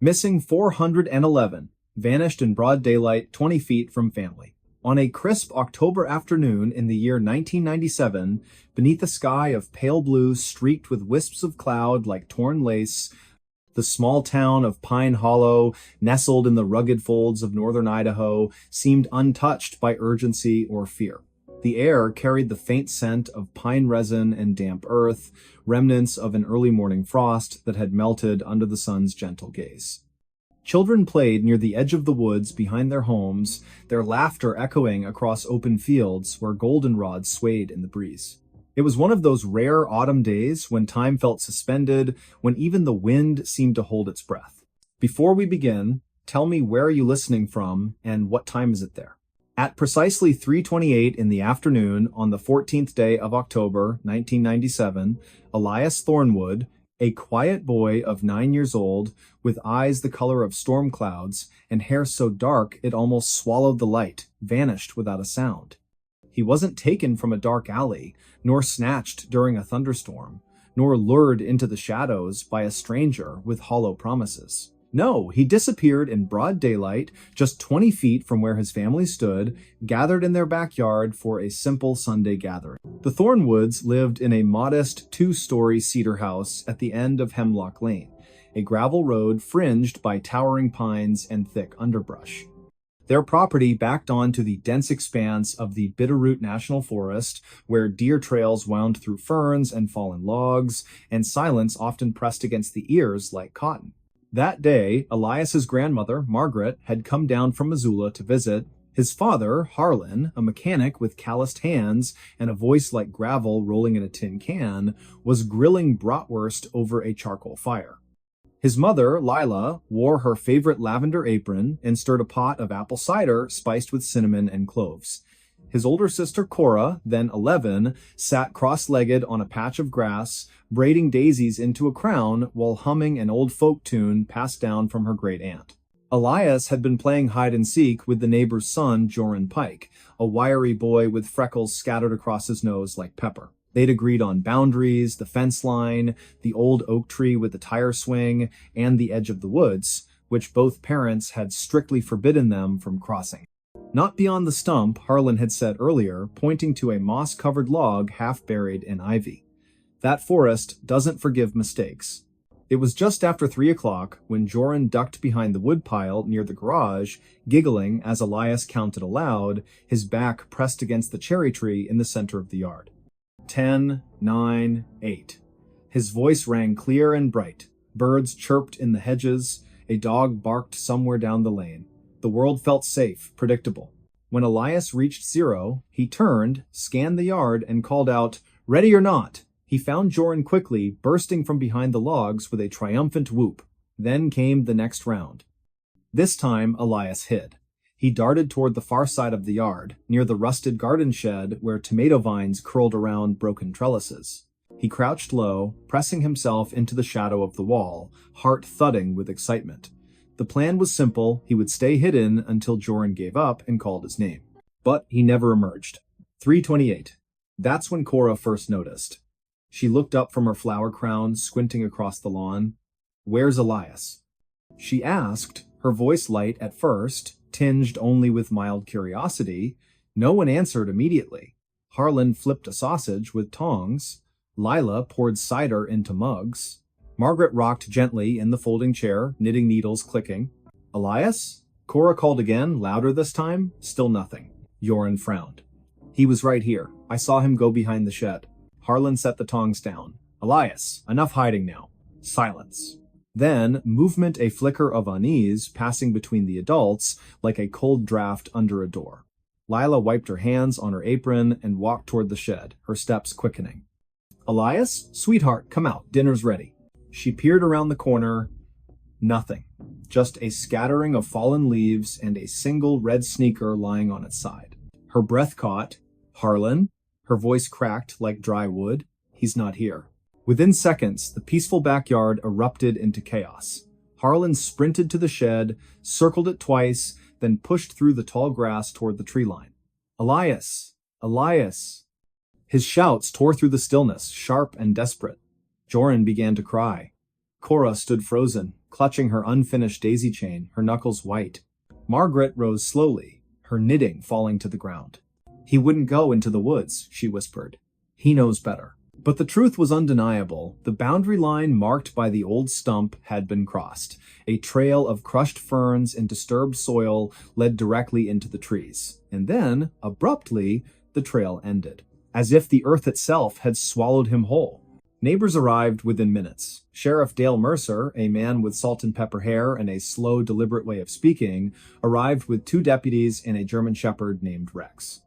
Missing 411. Vanished in broad daylight 20 feet from family. On a crisp October afternoon in the year 1997, beneath a sky of pale blue streaked with wisps of cloud like torn lace, the small town of Pine Hollow, nestled in the rugged folds of northern Idaho, seemed untouched by urgency or fear. The air carried the faint scent of pine resin and damp earth, remnants of an early morning frost that had melted under the sun's gentle gaze. Children played near the edge of the woods behind their homes, their laughter echoing across open fields where goldenrod swayed in the breeze. It was one of those rare autumn days when time felt suspended, when even the wind seemed to hold its breath. Before we begin, tell me where are you listening from and what time is it there? At precisely 3:28 in the afternoon on the 14th day of October, 1997, Elias Thornwood, a quiet boy of 9 years old, with eyes the color of storm clouds and hair so dark it almost swallowed the light, vanished without a sound. He wasn't taken from a dark alley, nor snatched during a thunderstorm, nor lured into the shadows by a stranger with hollow promises. No, he disappeared in broad daylight, just 20 feet from where his family stood, gathered in their backyard for a simple Sunday gathering. The Thornwoods lived in a modest 2-story cedar house at the end of Hemlock Lane, a gravel road fringed by towering pines and thick underbrush. Their property backed onto the dense expanse of the Bitterroot National Forest, where deer trails wound through ferns and fallen logs, and silence often pressed against the ears like cotton. That day, Elias's grandmother, Margaret, had come down from Missoula to visit. His father, Harlan, a mechanic with calloused hands and a voice like gravel rolling in a tin can, was grilling bratwurst over a charcoal fire. His mother, Lila, wore her favorite lavender apron and stirred a pot of apple cider spiced with cinnamon and cloves. His older sister, Cora, then 11, sat cross-legged on a patch of grass, braiding daisies into a crown while humming an old folk tune passed down from her great-aunt. Elias had been playing hide-and-seek with the neighbor's son, Joran Pike, a wiry boy with freckles scattered across his nose like pepper. They'd agreed on boundaries, the fence line, the old oak tree with the tire swing, and the edge of the woods, which both parents had strictly forbidden them from crossing. Not beyond the stump, Harlan had said earlier, pointing to a moss-covered log half buried in ivy. That forest doesn't forgive mistakes. It was just after 3 o'clock when Joran ducked behind the woodpile near the garage, giggling as Elias counted aloud, his back pressed against the cherry tree in the center of the yard. 10, 9, 8. His voice rang clear and bright. Birds chirped in the hedges. A dog barked somewhere down the lane. The world felt safe, predictable. When Elias reached 0, he turned, scanned the yard, and called out, "Ready or not?" He found Joran quickly, bursting from behind the logs with a triumphant whoop. Then came the next round. This time, Elias hid. He darted toward the far side of the yard, near the rusted garden shed where tomato vines curled around broken trellises. He crouched low, pressing himself into the shadow of the wall, heart thudding with excitement. The plan was simple. He would stay hidden until Joran gave up and called his name. But he never emerged. 3:28. That's when Cora first noticed. She looked up from her flower crown, squinting across the lawn. "Where's Elias?" She asked, her voice light at first, tinged only with mild curiosity. No one answered immediately. Harlan flipped a sausage with tongs. Lila poured cider into mugs. Margaret rocked gently in the folding chair, knitting needles clicking. "Elias?" Cora called again, louder this time. Still nothing. Joran frowned. "He was right here. I saw him go behind the shed." Harlan set the tongs down. "Elias, enough hiding now." Silence. Then, movement, a flicker of unease passing between the adults like a cold draft under a door. Lila wiped her hands on her apron and walked toward the shed, her steps quickening. "Elias? Sweetheart, come out. Dinner's ready." She peered around the corner. Nothing. Just a scattering of fallen leaves and a single red sneaker lying on its side. Her breath caught. "Harlan?" Her voice cracked like dry wood. "He's not here." Within seconds, the peaceful backyard erupted into chaos. Harlan sprinted to the shed, circled it twice, then pushed through the tall grass toward the tree line. "Elias! Elias!" His shouts tore through the stillness, sharp and desperate. Joran began to cry. Cora stood frozen, clutching her unfinished daisy chain, her knuckles white. Margaret rose slowly, her knitting falling to the ground. "He wouldn't go into the woods," she whispered. "He knows better." But the truth was undeniable. The boundary line marked by the old stump had been crossed. A trail of crushed ferns and disturbed soil led directly into the trees. And then, abruptly, the trail ended, as if the earth itself had swallowed him whole. Neighbors arrived within minutes. Sheriff Dale Mercer, a man with salt and pepper hair and a slow, deliberate way of speaking, arrived with 2 deputies and a German shepherd named Rex.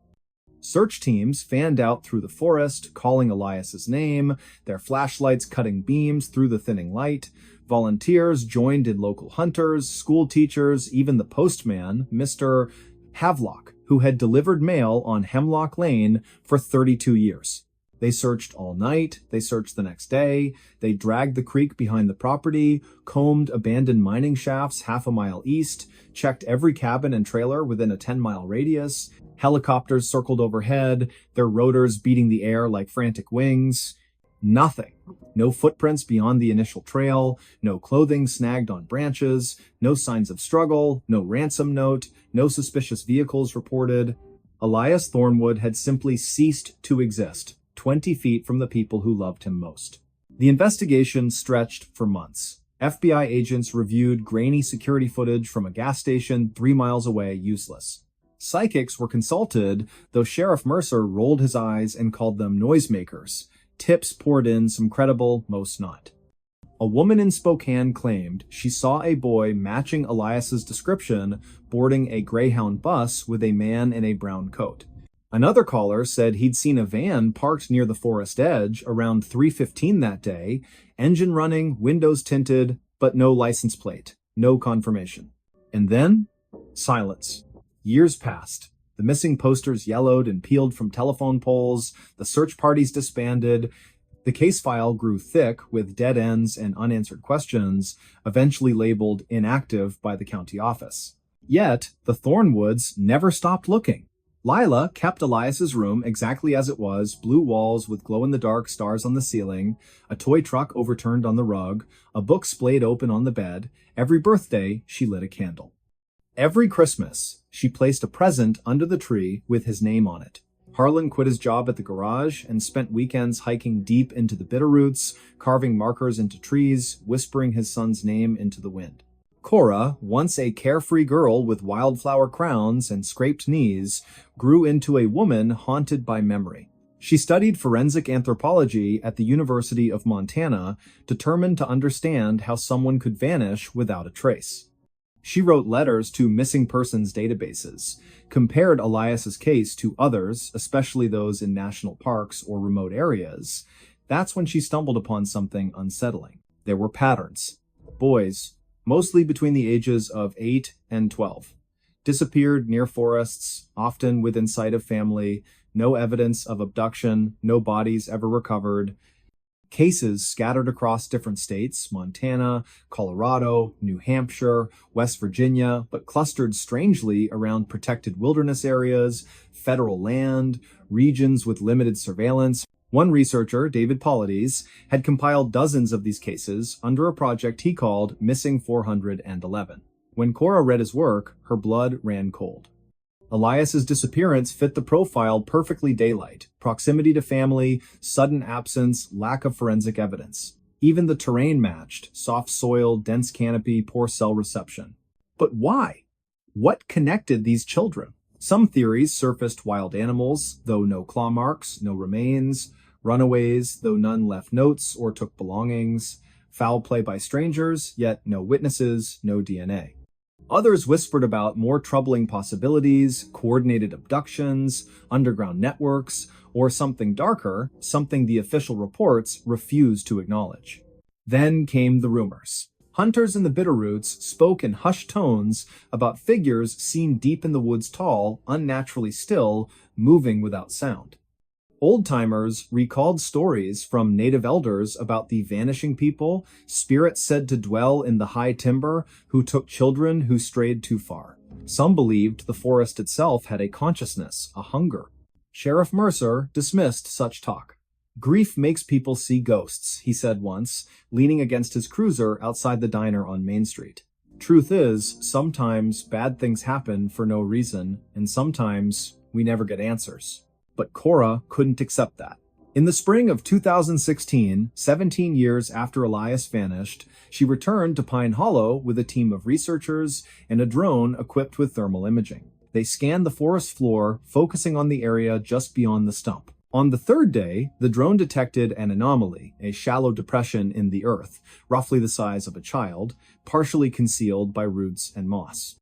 Search teams fanned out through the forest, calling Elias's name, their flashlights cutting beams through the thinning light. Volunteers joined in local hunters, school teachers, even the postman, Mr. Havelock, who had delivered mail on Hemlock Lane for 32 years. They searched all night, they searched the next day, they dragged the creek behind the property, combed abandoned mining shafts half a mile east, checked every cabin and trailer within a 10-mile radius. Helicopters circled overhead, their rotors beating the air like frantic wings. Nothing. No footprints beyond the initial trail, no clothing snagged on branches, no signs of struggle, no ransom note, no suspicious vehicles reported. Elias Thornwood had simply ceased to exist, 20 feet from the people who loved him most. The investigation stretched for months. FBI agents reviewed grainy security footage from a gas station 3 miles away useless. Psychics were consulted, though Sheriff Mercer rolled his eyes and called them noisemakers. Tips poured in, some credible, most not. A woman in Spokane claimed she saw a boy matching Elias's description boarding a Greyhound bus with a man in a brown coat. Another caller said he'd seen a van parked near the forest edge around 3:15 that day, engine running, windows tinted, but no license plate, no confirmation. And then, silence. Years passed. The missing posters yellowed and peeled from telephone poles, the search parties disbanded, the case file grew thick with dead ends and unanswered questions, eventually labeled inactive by the county office. Yet, the Thornwoods never stopped looking. Lila kept Elias's room exactly as it was, blue walls with glow-in-the-dark stars on the ceiling, a toy truck overturned on the rug, a book splayed open on the bed. Every birthday, she lit a candle. Every Christmas, she placed a present under the tree with his name on it. Harlan quit his job at the garage and spent weekends hiking deep into the bitterroots, carving markers into trees, whispering his son's name into the wind. Cora, once a carefree girl with wildflower crowns and scraped knees, grew into a woman haunted by memory. She studied forensic anthropology at the University of Montana, determined to understand how someone could vanish without a trace. She wrote letters to missing persons databases, compared Elias's case to others, especially those in national parks or remote areas. That's when she stumbled upon something unsettling. There were patterns. Boys, mostly between the ages of 8 and 12, disappeared near forests, often within sight of family, no evidence of abduction, no bodies ever recovered. Cases scattered across different states, Montana, Colorado, New Hampshire, West Virginia, but clustered strangely around protected wilderness areas, federal land, regions with limited surveillance. One researcher, David Paulides, had compiled dozens of these cases under a project he called Missing 411. When Cora read his work, her blood ran cold. Elias's disappearance fit the profile perfectly: daylight, proximity to family, sudden absence, lack of forensic evidence. Even the terrain matched: soft soil, dense canopy, poor cell reception. But why? What connected these children? Some theories surfaced: wild animals, though no claw marks, no remains; runaways, though none left notes or took belongings; foul play by strangers, yet no witnesses, no DNA. Others whispered about more troubling possibilities: coordinated abductions, underground networks, or something darker, something the official reports refused to acknowledge. Then came the rumors. Hunters in the Bitterroots spoke in hushed tones about figures seen deep in the woods, tall, unnaturally still, moving without sound. Old-timers recalled stories from native elders about the vanishing people, spirits said to dwell in the high timber, who took children who strayed too far. Some believed the forest itself had a consciousness, a hunger. Sheriff Mercer dismissed such talk. Grief makes people see ghosts, he said once, leaning against his cruiser outside the diner on Main Street. Truth is, sometimes bad things happen for no reason, and sometimes we never get answers. But Cora couldn't accept that. In the spring of 2016, 17 years after Elias vanished, she returned to Pine Hollow with a team of researchers and a drone equipped with thermal imaging. They scanned the forest floor, focusing on the area just beyond the stump. On the third day, the drone detected an anomaly, a shallow depression in the earth, roughly the size of a child, partially concealed by roots and moss.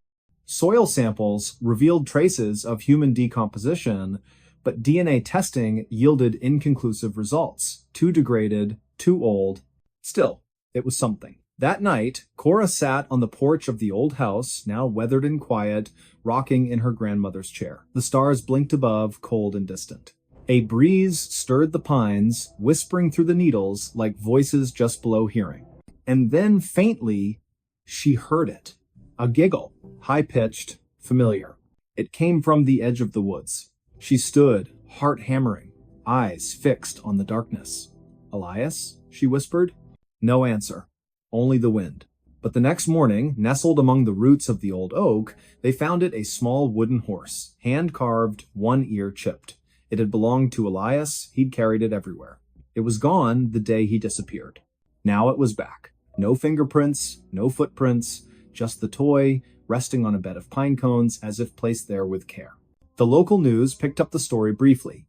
Soil samples revealed traces of human decomposition, but DNA testing yielded inconclusive results. Too degraded, too old. Still, it was something. That night, Cora sat on the porch of the old house, now weathered and quiet, rocking in her grandmother's chair. The stars blinked above, cold and distant. A breeze stirred the pines, whispering through the needles like voices just below hearing. And then, faintly, she heard it. A giggle, high-pitched, familiar. It came from the edge of the woods. She stood, heart hammering, eyes fixed on the darkness. "Elias?" she whispered. No answer, only the wind. But the next morning, nestled among the roots of the old oak, they found it a small wooden horse, hand-carved, one ear chipped. It had belonged to Elias, he'd carried it everywhere. It was gone the day he disappeared. Now it was back. No fingerprints, no footprints, just the toy, resting on a bed of pine cones as if placed there with care. The local news picked up the story briefly.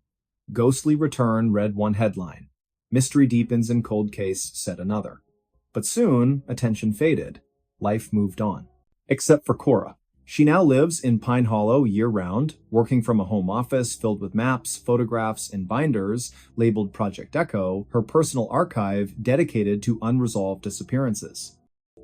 Ghostly return read one headline. Mystery deepens in cold case, said another. But soon, attention faded. Life moved on. Except for Cora. She now lives in Pine Hollow year-round, working from a home office filled with maps, photographs, and binders labeled Project Echo, her personal archive dedicated to unresolved disappearances.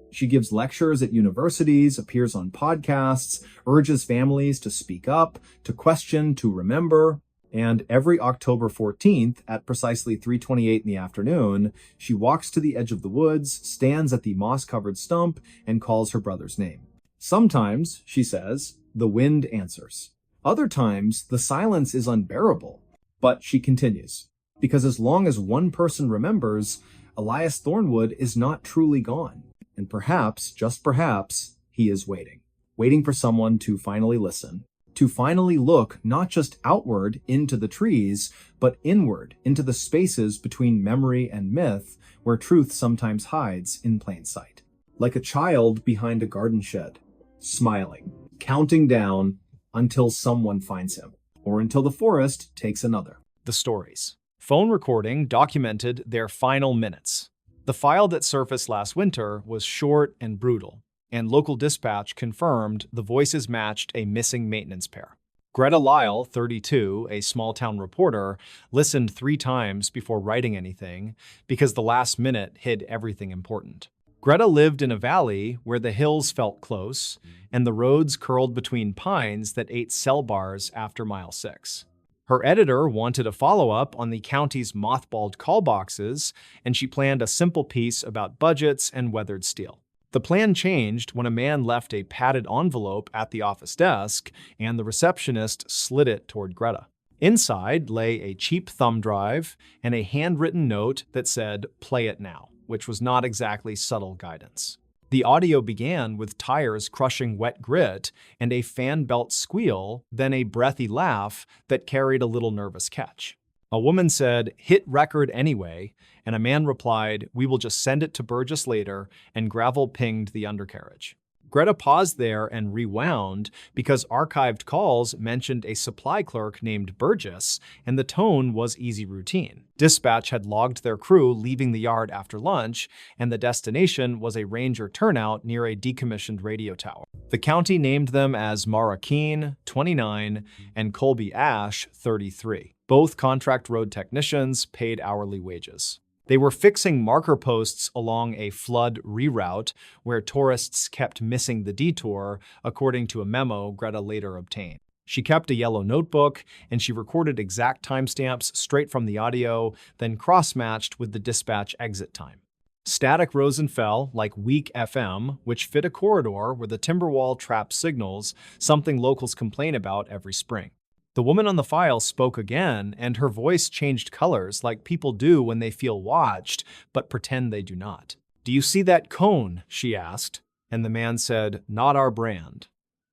She gives lectures at universities, appears on podcasts, urges families to speak up, to question, to remember, and every October 14th at precisely 3:28 in the afternoon, she walks to the edge of the woods, stands at the moss-covered stump, and calls her brother's name. Sometimes, she says, the wind answers. Other times, the silence is unbearable. But she continues, because as long as one person remembers, Elias Thornwood is not truly gone. And perhaps, just perhaps, he is waiting. Waiting for someone to finally listen. To finally look not just outward into the trees, but inward into the spaces between memory and myth, where truth sometimes hides in plain sight. Like a child behind a garden shed, smiling, counting down until someone finds him, or until the forest takes another. The stories. Phone recording documented their final minutes. The file that surfaced last winter was short and brutal, and local dispatch confirmed the voices matched a missing maintenance pair. Greta Lyle, 32, a small-town reporter, listened 3 times before writing anything because the last minute hid everything important. Greta lived in a valley where the hills felt close and the roads curled between pines that ate cell bars after mile 6. Her editor wanted a follow-up on the county's mothballed call boxes, and she planned a simple piece about budgets and weathered steel. The plan changed when a man left a padded envelope at the office desk, and the receptionist slid it toward Greta. Inside lay a cheap thumb drive and a handwritten note that said, "Play it now," which was not exactly subtle guidance. The audio began with tires crushing wet grit and a fan belt squeal, then a breathy laugh that carried a little nervous catch. A woman said, "Hit record anyway," and a man replied, "We will just send it to Burgess later," and gravel pinged the undercarriage. Greta paused there and rewound because archived calls mentioned a supply clerk named Burgess, and the tone was easy routine. Dispatch had logged their crew leaving the yard after lunch, and the destination was a ranger turnout near a decommissioned radio tower. The county named them as Mara Keene, 29, and Colby Ash, 33. Both contract road technicians paid hourly wages. They were fixing marker posts along a flood reroute where tourists kept missing the detour, according to a memo Greta later obtained. She kept a yellow notebook, and she recorded exact timestamps straight from the audio, then cross-matched with the dispatch exit time. Static rose and fell like weak FM, which fit a corridor where the timber wall trapped signals, something locals complain about every spring. The woman on the file spoke again, and her voice changed colors like people do when they feel watched, but pretend they do not. "Do you see that cone?" she asked, and the man said, "Not our brand."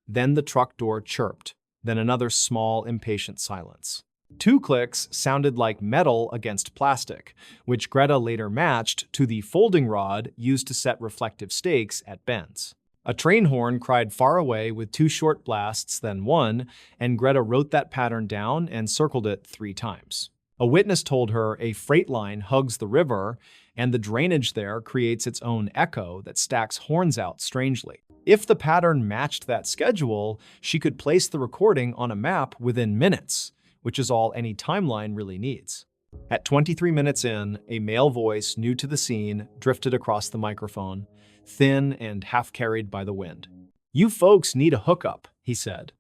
Then the truck door chirped, then another small, impatient silence. 2 clicks sounded like metal against plastic, which Greta later matched to the folding rod used to set reflective stakes at bends. A train horn cried far away with 2 short blasts, then 1, and Greta wrote that pattern down and circled it 3 times. A witness told her a freight line hugs the river, and the drainage there creates its own echo that stacks horns out strangely. If the pattern matched that schedule, she could place the recording on a map within minutes, which is all any timeline really needs. At 23 minutes in, a male voice new to the scene drifted across the microphone, thin and half-carried by the wind. "You folks need a hookup," he said.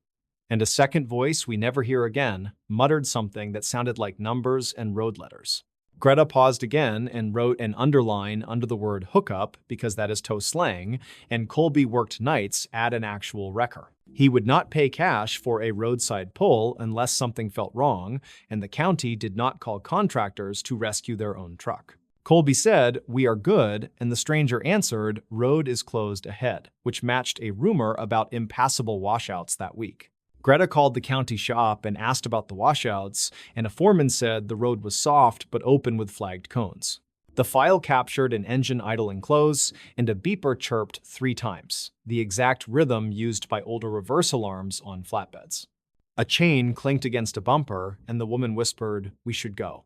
And a second voice we never hear again muttered something that sounded like numbers and road letters. Greta paused again and wrote an underline under the word hookup because that is tow slang, and Colby worked nights at an actual wrecker. He would not pay cash for a roadside pull unless something felt wrong, and the county did not call contractors to rescue their own truck. Colby said, "We are good," and the stranger answered, "Road is closed ahead," which matched a rumor about impassable washouts that week. Greta called the county shop and asked about the washouts, and a foreman said the road was soft but open with flagged cones. The file captured an engine idling close, and a beeper chirped 3 times, the exact rhythm used by older reverse alarms on flatbeds. A chain clinked against a bumper, and the woman whispered, "We should go."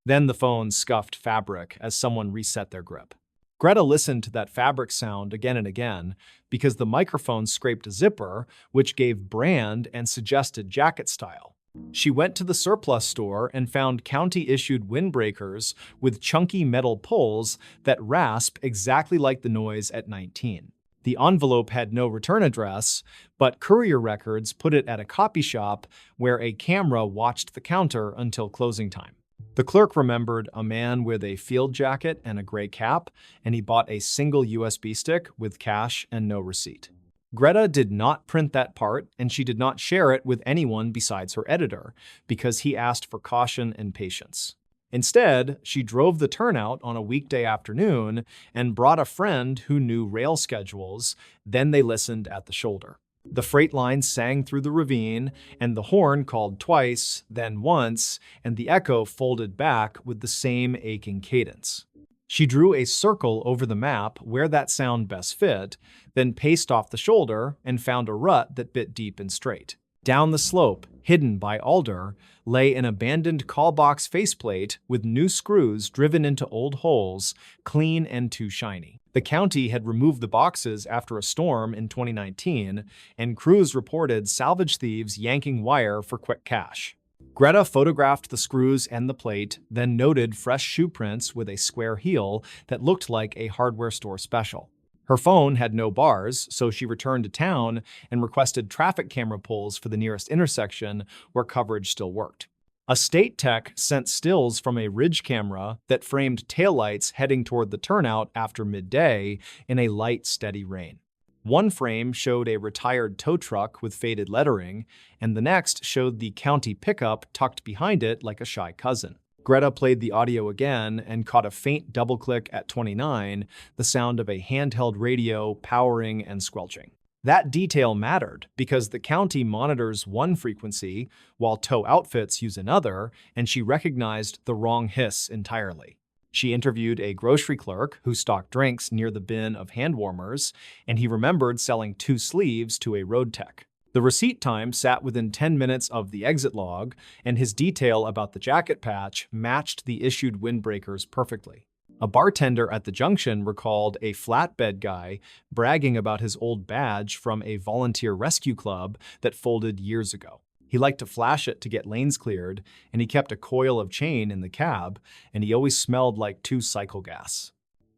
Then the phone scuffed fabric as someone reset their grip. Greta listened to that fabric sound again and again because the microphone scraped a zipper, which gave brand and suggested jacket style. She went to the surplus store and found county-issued windbreakers with chunky metal pulls that rasp exactly like the noise at 19. The envelope had no return address, but courier records put it at a copy shop where a camera watched the counter until closing time. The clerk remembered a man with a field jacket and a gray cap, and he bought a single USB stick with cash and no receipt. Greta did not print that part, and she did not share it with anyone besides her editor, because he asked for caution and patience. Instead, she drove the turnout on a weekday afternoon and brought a friend who knew rail schedules, then they listened at the shoulder. The freight line sang through the ravine, and the horn called twice, then once, and the echo folded back with the same aching cadence. She drew a circle over the map where that sound best fit, then paced off the shoulder and found a rut that bit deep and straight. Down the slope, hidden by alder, lay an abandoned call box faceplate with new screws driven into old holes, clean and too shiny. The county had removed the boxes after a storm in 2019, and crews reported salvage thieves yanking wire for quick cash. Greta photographed the screws and the plate, then noted fresh shoe prints with a square heel that looked like a hardware store special. Her phone had no bars, so she returned to town and requested traffic camera pulls for the nearest intersection where coverage still worked. A state tech sent stills from a ridge camera that framed taillights heading toward the turnout after midday in a light, steady rain. One frame showed a retired tow truck with faded lettering, and the next showed the county pickup tucked behind it like a shy cousin. Greta played the audio again and caught a faint double click at 29, the sound of a handheld radio powering and squelching. That detail mattered because the county monitors one frequency while tow outfits use another, and she recognized the wrong hiss entirely. She interviewed a grocery clerk who stocked drinks near the bin of hand warmers, and he remembered selling 2 sleeves to a road tech. The receipt time sat within 10 minutes of the exit log, and his detail about the jacket patch matched the issued windbreakers perfectly. A bartender at the junction recalled a flatbed guy bragging about his old badge from a volunteer rescue club that folded years ago. He liked to flash it to get lanes cleared, and he kept a coil of chain in the cab, and he always smelled like 2 cycle gas.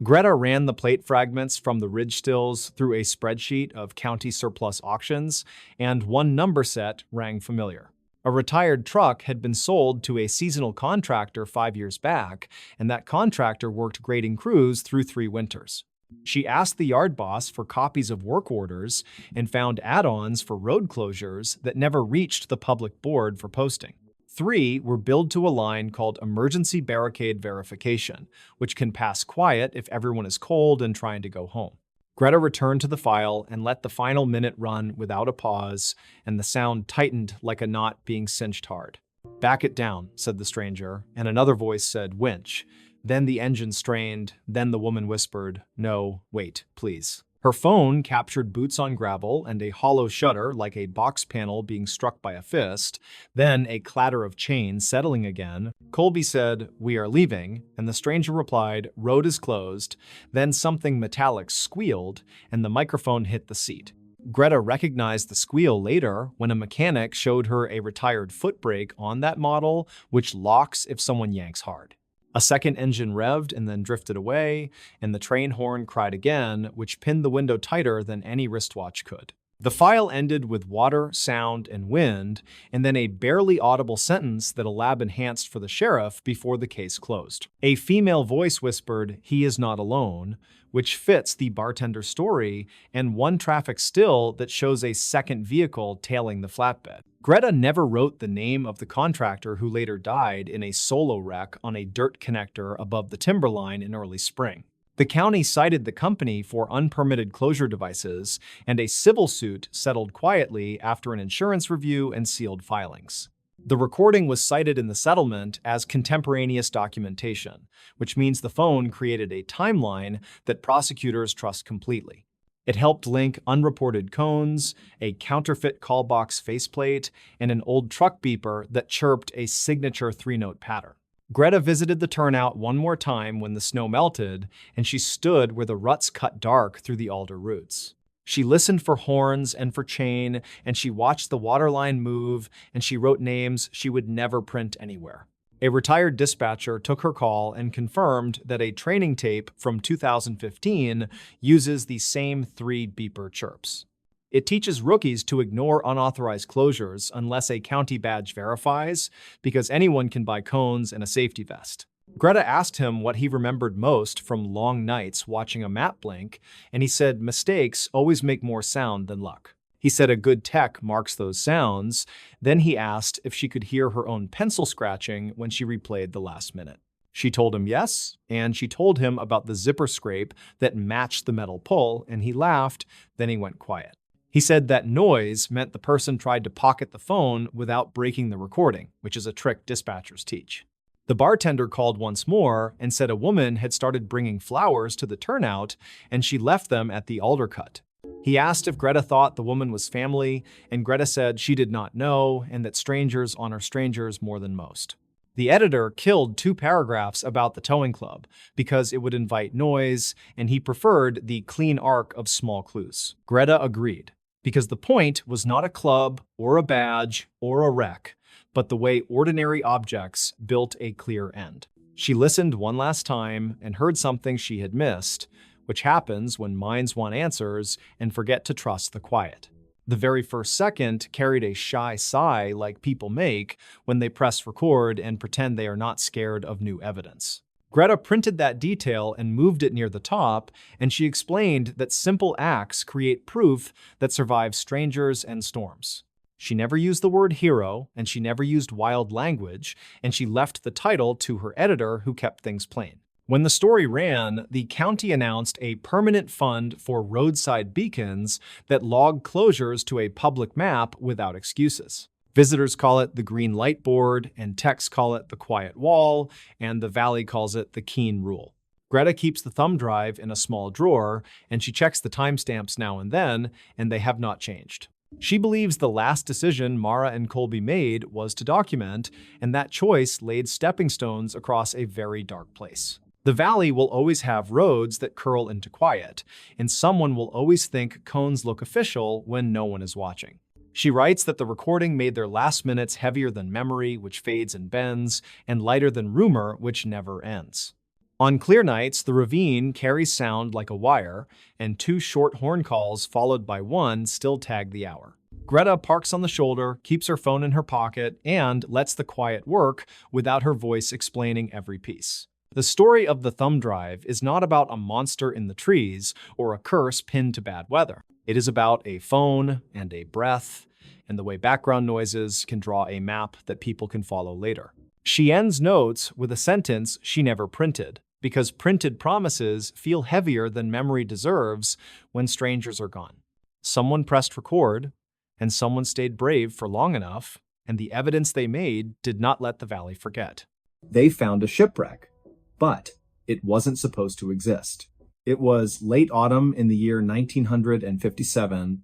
Greta ran the plate fragments from the ridge stills through a spreadsheet of county surplus auctions, and one number set rang familiar. A retired truck had been sold to a seasonal contractor 5 years back, and that contractor worked grading crews through 3 winters. She asked the yard boss for copies of work orders and found add-ons for road closures that never reached the public board for posting. 3 were billed to a line called Emergency Barricade Verification, which can pass quiet if everyone is cold and trying to go home. Greta returned to the file and let the final minute run without a pause, and the sound tightened like a knot being cinched hard. "Back it down," said the stranger, and another voice said, "Winch." Then the engine strained, then the woman whispered, "No, wait, please." Her phone captured boots on gravel and a hollow shutter like a box panel being struck by a fist, then a clatter of chains settling again. Colby said, "We are leaving," and the stranger replied, "Road is closed." Then something metallic squealed, and the microphone hit the seat. Greta recognized the squeal later when a mechanic showed her a retired foot brake on that model, which locks if someone yanks hard. A second engine revved and then drifted away, and the train horn cried again, which pinned the window tighter than any wristwatch could. The file ended with water, sound, and wind, and then a barely audible sentence that a lab enhanced for the sheriff before the case closed. A female voice whispered, "He is not alone," which fits the bartender's story, and one traffic still that shows a second vehicle tailing the flatbed. Greta never wrote the name of the contractor who later died in a solo wreck on a dirt connector above the timberline in early spring. The county cited the company for unpermitted closure devices, and a civil suit settled quietly after an insurance review and sealed filings. The recording was cited in the settlement as contemporaneous documentation, which means the phone created a timeline that prosecutors trust completely. It helped link unreported cones, a counterfeit callbox faceplate, and an old truck beeper that chirped a signature 3-note pattern. Greta visited the turnout one more time when the snow melted, and she stood where the ruts cut dark through the alder roots. She listened for horns and for chain, and she watched the waterline move, and she wrote names she would never print anywhere. A retired dispatcher took her call and confirmed that a training tape from 2015 uses the same 3 beeper chirps. It teaches rookies to ignore unauthorized closures unless a county badge verifies, because anyone can buy cones and a safety vest. Greta asked him what he remembered most from long nights watching a map blink, and he said mistakes always make more sound than luck. He said a good tech marks those sounds. Then he asked if she could hear her own pencil scratching when she replayed the last minute. She told him yes, and she told him about the zipper scrape that matched the metal pull, and he laughed, then he went quiet. He said that noise meant the person tried to pocket the phone without breaking the recording, which is a trick dispatchers teach. The bartender called once more and said a woman had started bringing flowers to the turnout, and she left them at the alder cut. He asked if Greta thought the woman was family, and Greta said she did not know and that strangers honor strangers more than most. The editor killed 2 paragraphs about the towing club because it would invite noise, and he preferred the clean arc of small clues. Greta agreed, because the point was not a club or a badge or a wreck, but the way ordinary objects built a clear end. She listened one last time and heard something she had missed, which happens when minds want answers and forget to trust the quiet. The very first second carried a shy sigh like people make when they press record and pretend they are not scared of new evidence. Greta printed that detail and moved it near the top, and she explained that simple acts create proof that survives strangers and storms. She never used the word hero, and she never used wild language, and she left the title to her editor, who kept things plain. When the story ran, the county announced a permanent fund for roadside beacons that log closures to a public map without excuses. Visitors call it the green light board, and techs call it the quiet wall, and the valley calls it the keen rule. Greta keeps the thumb drive in a small drawer, and she checks the timestamps now and then, and they have not changed. She believes the last decision Mara and Colby made was to document, and that choice laid stepping stones across a very dark place. The valley will always have roads that curl into quiet, and someone will always think cones look official when no one is watching. She writes that the recording made their last minutes heavier than memory, which fades and bends, and lighter than rumor, which never ends. On clear nights, the ravine carries sound like a wire, and 2 short horn calls followed by 1 still tag the hour. Greta parks on the shoulder, keeps her phone in her pocket, and lets the quiet work without her voice explaining every piece. The story of the thumb drive is not about a monster in the trees or a curse pinned to bad weather. It is about a phone and a breath and the way background noises can draw a map that people can follow later. She ends notes with a sentence she never printed, because printed promises feel heavier than memory deserves when strangers are gone. Someone pressed record, and someone stayed brave for long enough, and the evidence they made did not let the valley forget. They found a shipwreck, but it wasn't supposed to exist. It was late autumn in the year 1957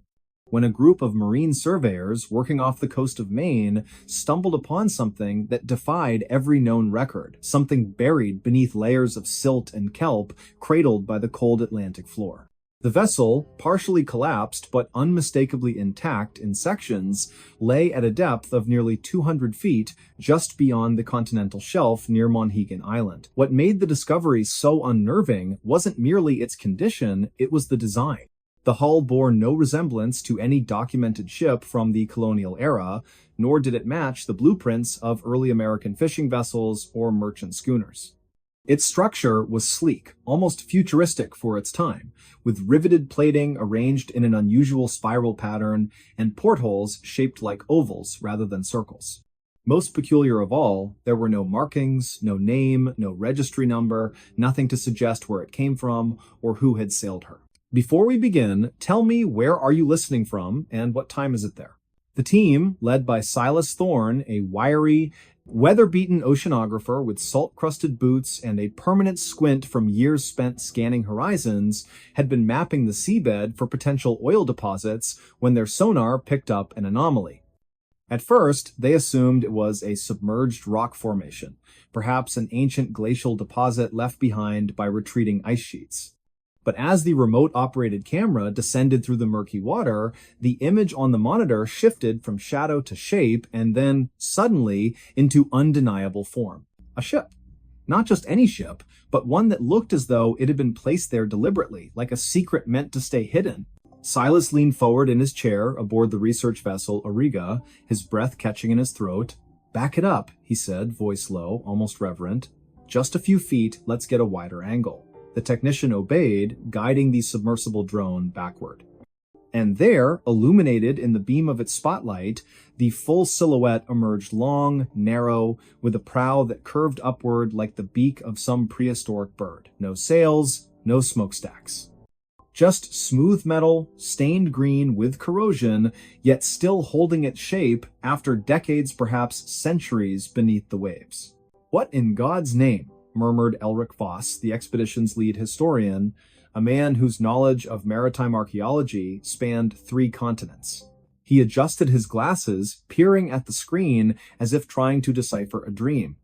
when a group of marine surveyors working off the coast of Maine stumbled upon something that defied every known record, something buried beneath layers of silt and kelp cradled by the cold Atlantic floor. The vessel, partially collapsed but unmistakably intact in sections, lay at a depth of nearly 200 feet just beyond the continental shelf near Monhegan Island. What made the discovery so unnerving wasn't merely its condition, it was the design. The hull bore no resemblance to any documented ship from the colonial era, nor did it match the blueprints of early American fishing vessels or merchant schooners. Its structure was sleek, almost futuristic for its time, with riveted plating arranged in an unusual spiral pattern and portholes shaped like ovals rather than circles. Most peculiar of all, there were no markings, no name, no registry number, nothing to suggest where it came from or who had sailed her. Before we begin, tell me, where are you listening from and what time is it there? The team, led by Silas Thorne, a wiry, weather-beaten oceanographer with salt-crusted boots and a permanent squint from years spent scanning horizons, had been mapping the seabed for potential oil deposits when their sonar picked up an anomaly. At first, they assumed it was a submerged rock formation, perhaps an ancient glacial deposit left behind by retreating ice sheets. But as the remote-operated camera descended through the murky water, the image on the monitor shifted from shadow to shape and then, suddenly, into undeniable form. A ship. Not just any ship, but one that looked as though it had been placed there deliberately, like a secret meant to stay hidden. Silas leaned forward in his chair aboard the research vessel Auriga, his breath catching in his throat. "Back it up," he said, voice low, almost reverent. "Just a few feet, let's get a wider angle." The technician obeyed, guiding the submersible drone backward. And there, illuminated in the beam of its spotlight, the full silhouette emerged long, narrow, with a prow that curved upward like the beak of some prehistoric bird. No sails, no smokestacks. Just smooth metal, stained green with corrosion, yet still holding its shape after decades, perhaps centuries, beneath the waves. "What in God's name?" murmured Elric Voss, the expedition's lead historian, a man whose knowledge of maritime archaeology spanned 3 continents. He adjusted his glasses, peering at the screen as if trying to decipher a dream.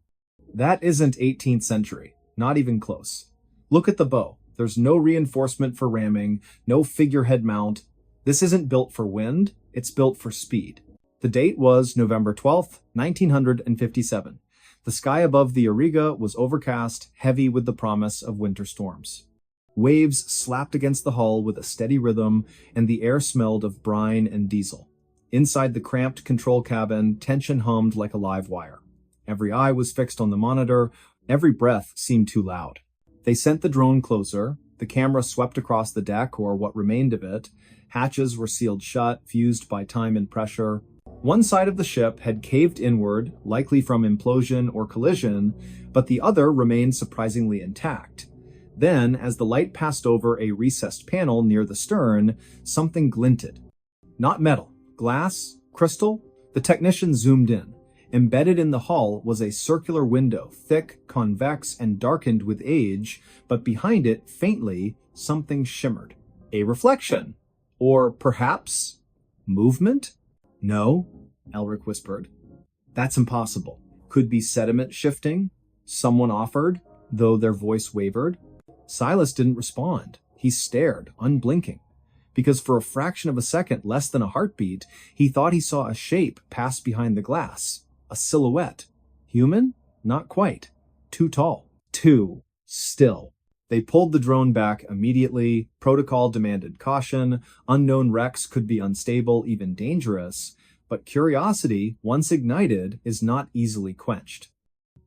"That isn't 18th century. Not even close. Look at the bow. There's no reinforcement for ramming, no figurehead mount. This isn't built for wind, it's built for speed." The date was November 12th, 1957. The sky above the Auriga was overcast, heavy with the promise of winter storms. Waves slapped against the hull with a steady rhythm, and the air smelled of brine and diesel. Inside the cramped control cabin, tension hummed like a live wire. Every eye was fixed on the monitor, every breath seemed too loud. They sent the drone closer, the camera swept across the deck, or what remained of it. Hatches were sealed shut, fused by time and pressure. One side of the ship had caved inward, likely from implosion or collision, but the other remained surprisingly intact. Then, as the light passed over a recessed panel near the stern, something glinted. Not metal, glass, crystal. The technician zoomed in. Embedded in the hull was a circular window, thick, convex, and darkened with age, but behind it, faintly, something shimmered. A reflection. Or perhaps movement? "No," Elric whispered. "That's impossible. Could be sediment shifting," someone offered, though their voice wavered. Silas didn't respond. He stared, unblinking, because for a fraction of a second, less than a heartbeat, he thought he saw a shape pass behind the glass. A silhouette. Human? Not quite. Too tall. Too still. They pulled the drone back immediately. Protocol demanded caution. Unknown wrecks could be unstable, even dangerous. But curiosity, once ignited, is not easily quenched.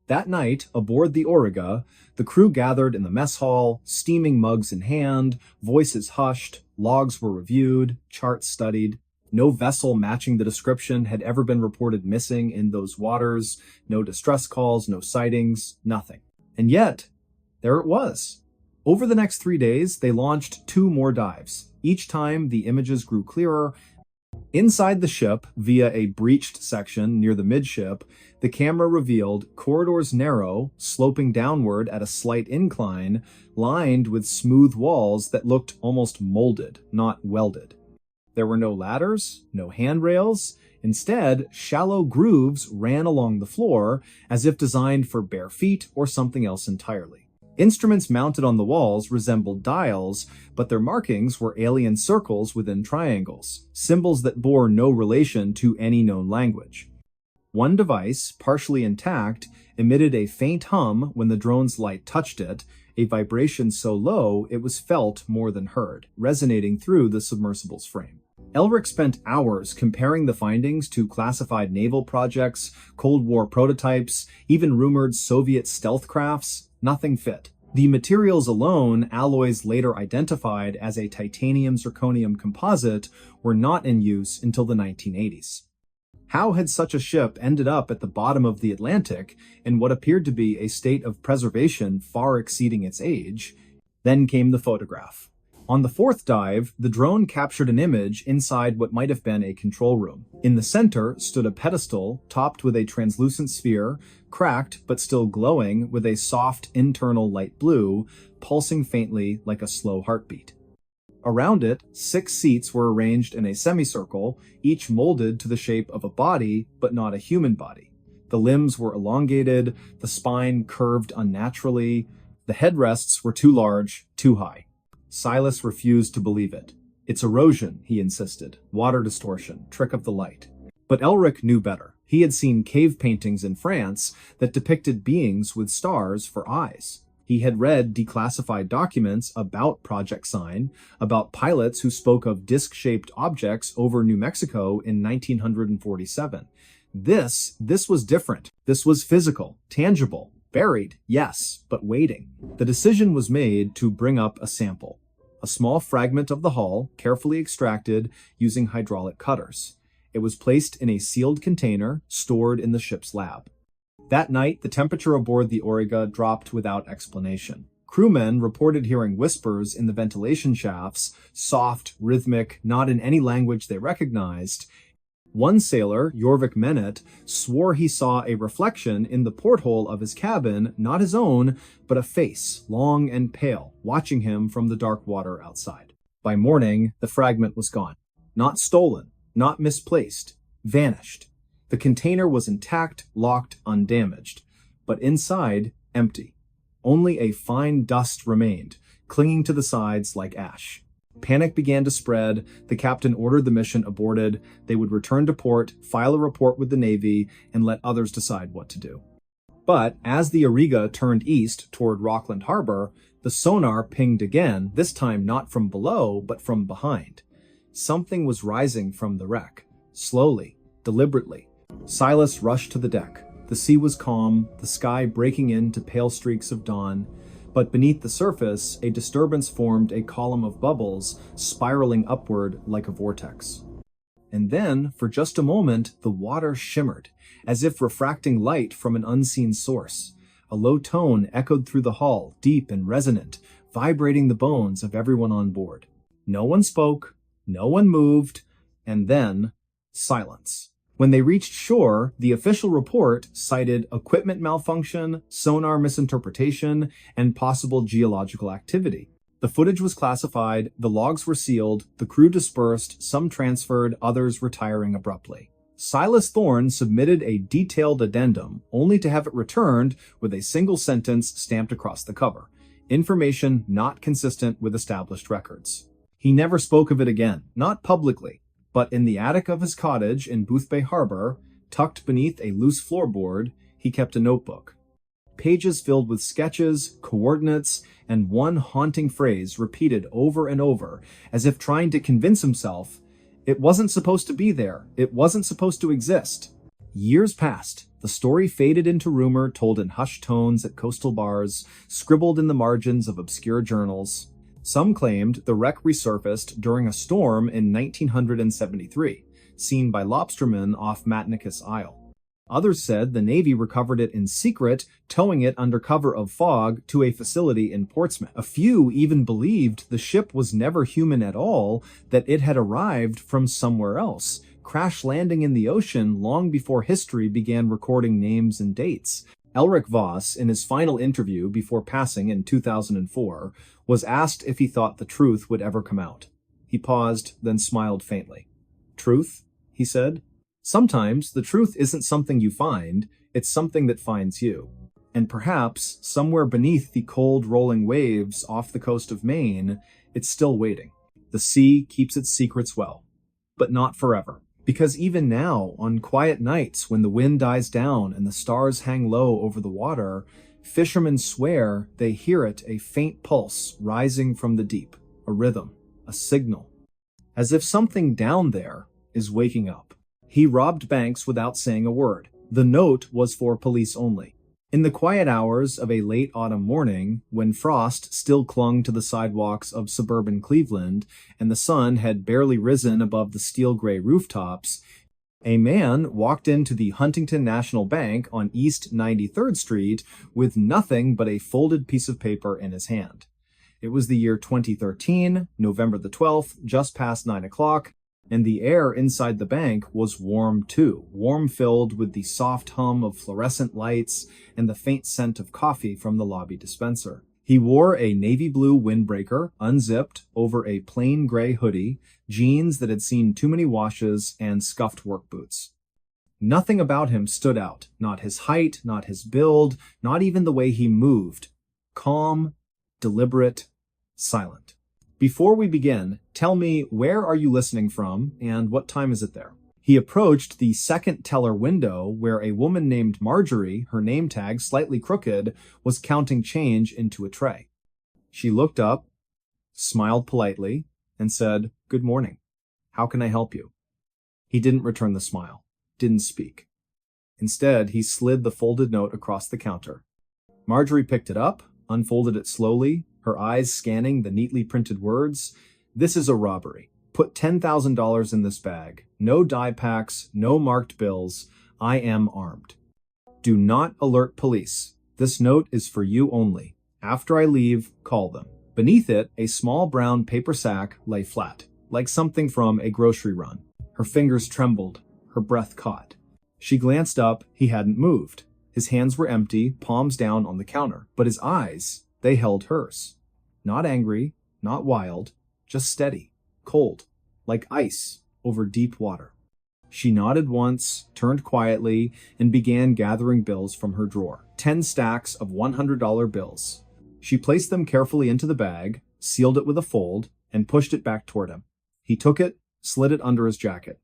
That night, aboard the Auriga, the crew gathered in the mess hall, steaming mugs in hand, voices hushed, logs were reviewed, charts studied. No vessel matching the description had ever been reported missing in those waters, no distress calls, no sightings, nothing. And yet, there it was. Over the next 3 days, they launched 2 more dives. Each time, the images grew clearer. Inside the ship, via a breached section near the midship, the camera revealed corridors narrow, sloping downward at a slight incline, lined with smooth walls that looked almost molded, not welded. There were no ladders, no handrails. Instead, shallow grooves ran along the floor, as if designed for bare feet or something else entirely. Instruments mounted on the walls resembled dials, but their markings were alien circles within triangles, symbols that bore no relation to any known language. One device, partially intact, emitted a faint hum when the drone's light touched it, a vibration so low it was felt more than heard, resonating through the submersible's frame. Elric spent hours comparing the findings to classified naval projects, Cold War prototypes, even rumored Soviet stealth crafts. Nothing fit. The materials alone, alloys later identified as a titanium-zirconium composite, were not in use until the 1980s. How had such a ship ended up at the bottom of the Atlantic in what appeared to be a state of preservation far exceeding its age? Then came the photograph. On the 4th dive, the drone captured an image inside what might have been a control room. In the center stood a pedestal topped with a translucent sphere, cracked but still glowing with a soft internal light blue, pulsing faintly like a slow heartbeat. Around it, 6 seats were arranged in a semicircle, each molded to the shape of a body, but not a human body. The limbs were elongated, the spine curved unnaturally, the headrests were too large, too high. Silas refused to believe it. It's erosion, he insisted. Water distortion, trick of the light. But Elric knew better. He had seen cave paintings in France that depicted beings with stars for eyes. He had read declassified documents about Project Sign, about pilots who spoke of disc-shaped objects over New Mexico in 1947. This was different. This was physical, tangible, buried, yes, but waiting. The decision was made to bring up a sample. A small fragment of the hull, carefully extracted using hydraulic cutters. It was placed in a sealed container, stored in the ship's lab. That night, the temperature aboard the Auriga dropped without explanation. Crewmen reported hearing whispers in the ventilation shafts, soft, rhythmic, not in any language they recognized. One sailor, Jorvik Menet, swore he saw a reflection in the porthole of his cabin, not his own, but a face, long and pale, watching him from the dark water outside. By morning, the fragment was gone. Not stolen, not misplaced, vanished. The container was intact, locked, undamaged, but inside, empty. Only a fine dust remained, clinging to the sides like ash. Panic began to spread. The captain ordered the mission aborted. They would return to port, file a report with the Navy, and let others decide what to do. But as the Auriga turned east toward Rockland Harbor, the sonar pinged again, this time not from below, but from behind. Something was rising from the wreck, slowly, deliberately. Silas rushed to the deck. The sea was calm, the sky breaking into pale streaks of dawn. But beneath the surface, a disturbance formed a column of bubbles, spiraling upward like a vortex. And then, for just a moment, the water shimmered, as if refracting light from an unseen source. A low tone echoed through the hull, deep and resonant, vibrating the bones of everyone on board. No one spoke, no one moved, and then silence. When they reached shore, the official report cited equipment malfunction, sonar misinterpretation, and possible geological activity. The footage was classified, the logs were sealed, the crew dispersed, some transferred, others retiring abruptly. Silas Thorne submitted a detailed addendum, only to have it returned with a single sentence stamped across the cover. Information not consistent with established records. He never spoke of it again, not publicly. But in the attic of his cottage in Boothbay Harbor, tucked beneath a loose floorboard, he kept a notebook. Pages filled with sketches, coordinates, and one haunting phrase repeated over and over, as if trying to convince himself it wasn't supposed to be there, it wasn't supposed to exist. Years passed. The story faded into rumor told in hushed tones at coastal bars, scribbled in the margins of obscure journals. Some claimed the wreck resurfaced during a storm in 1973, seen by lobstermen off Matnicus Isle. Others said the Navy recovered it in secret, towing it under cover of fog to a facility in Portsmouth. A few even believed the ship was never human at all, that it had arrived from somewhere else, crash landing in the ocean long before history began recording names and dates. Elric Voss, in his final interview before passing in 2004, was asked if he thought the truth would ever come out. He paused, then smiled faintly. "Truth?" he said. "Sometimes the truth isn't something you find, it's something that finds you. And perhaps, somewhere beneath the cold rolling waves off the coast of Maine, it's still waiting. The sea keeps its secrets well. But not forever. Because even now, on quiet nights when the wind dies down and the stars hang low over the water, fishermen swear they hear it, a faint pulse rising from the deep, a rhythm, a signal. As if something down there is waking up." He robbed banks without saying a word. The note was for police only. In the quiet hours of a late autumn morning, when frost still clung to the sidewalks of suburban Cleveland and the sun had barely risen above the steel-gray rooftops, a man walked into the Huntington National Bank on East 93rd Street with nothing but a folded piece of paper in his hand. It was the year 2013, November the 12th, just past 9 o'clock, and the air inside the bank was warm too, warm filled with the soft hum of fluorescent lights and the faint scent of coffee from the lobby dispenser. He wore a navy blue windbreaker, unzipped, over a plain gray hoodie, jeans that had seen too many washes, and scuffed work boots. Nothing about him stood out, not his height, not his build, not even the way he moved. Calm, deliberate, silent. "Before we begin, tell me, where are you listening from, and what time is it there?" He approached the second teller window where a woman named Marjorie, her name tag slightly crooked, was counting change into a tray. She looked up, smiled politely, and said, "Good morning. How can I help you?" He didn't return the smile, didn't speak. Instead, he slid the folded note across the counter. Marjorie picked it up, unfolded it slowly, her eyes scanning the neatly printed words. "This is a robbery. Put $10,000 in this bag. No die packs, no marked bills. I am armed. Do not alert police. This note is for you only. After I leave, call them." Beneath it, a small brown paper sack lay flat, like something from a grocery run. Her fingers trembled, her breath caught. She glanced up. He hadn't moved. His hands were empty, palms down on the counter, but his eyes, they held hers. Not angry, not wild, just steady, cold, like ice over deep water. She nodded once, turned quietly, and began gathering bills from her drawer. 10 stacks of $100 bills. She placed them carefully into the bag, sealed it with a fold, and pushed it back toward him. He took it, slid it under his jacket.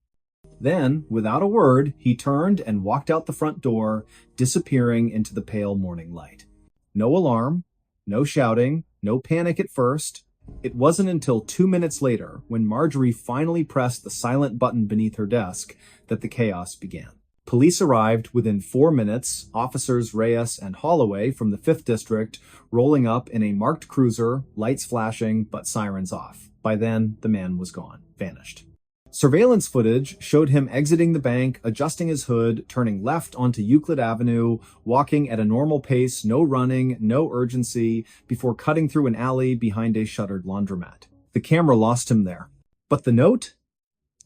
Then, without a word, he turned and walked out the front door, disappearing into the pale morning light. No alarm, no shouting, no panic at first. It wasn't until 2 minutes later, when Marjorie finally pressed the silent button beneath her desk, that the chaos began. Police arrived within 4 minutes, officers Reyes and Holloway from the 5th District rolling up in a marked cruiser, lights flashing, but sirens off. By then, the man was gone, vanished. Surveillance footage showed him exiting the bank, adjusting his hood, turning left onto Euclid Avenue, walking at a normal pace, no running, no urgency, before cutting through an alley behind a shuttered laundromat. The camera lost him there. But the note?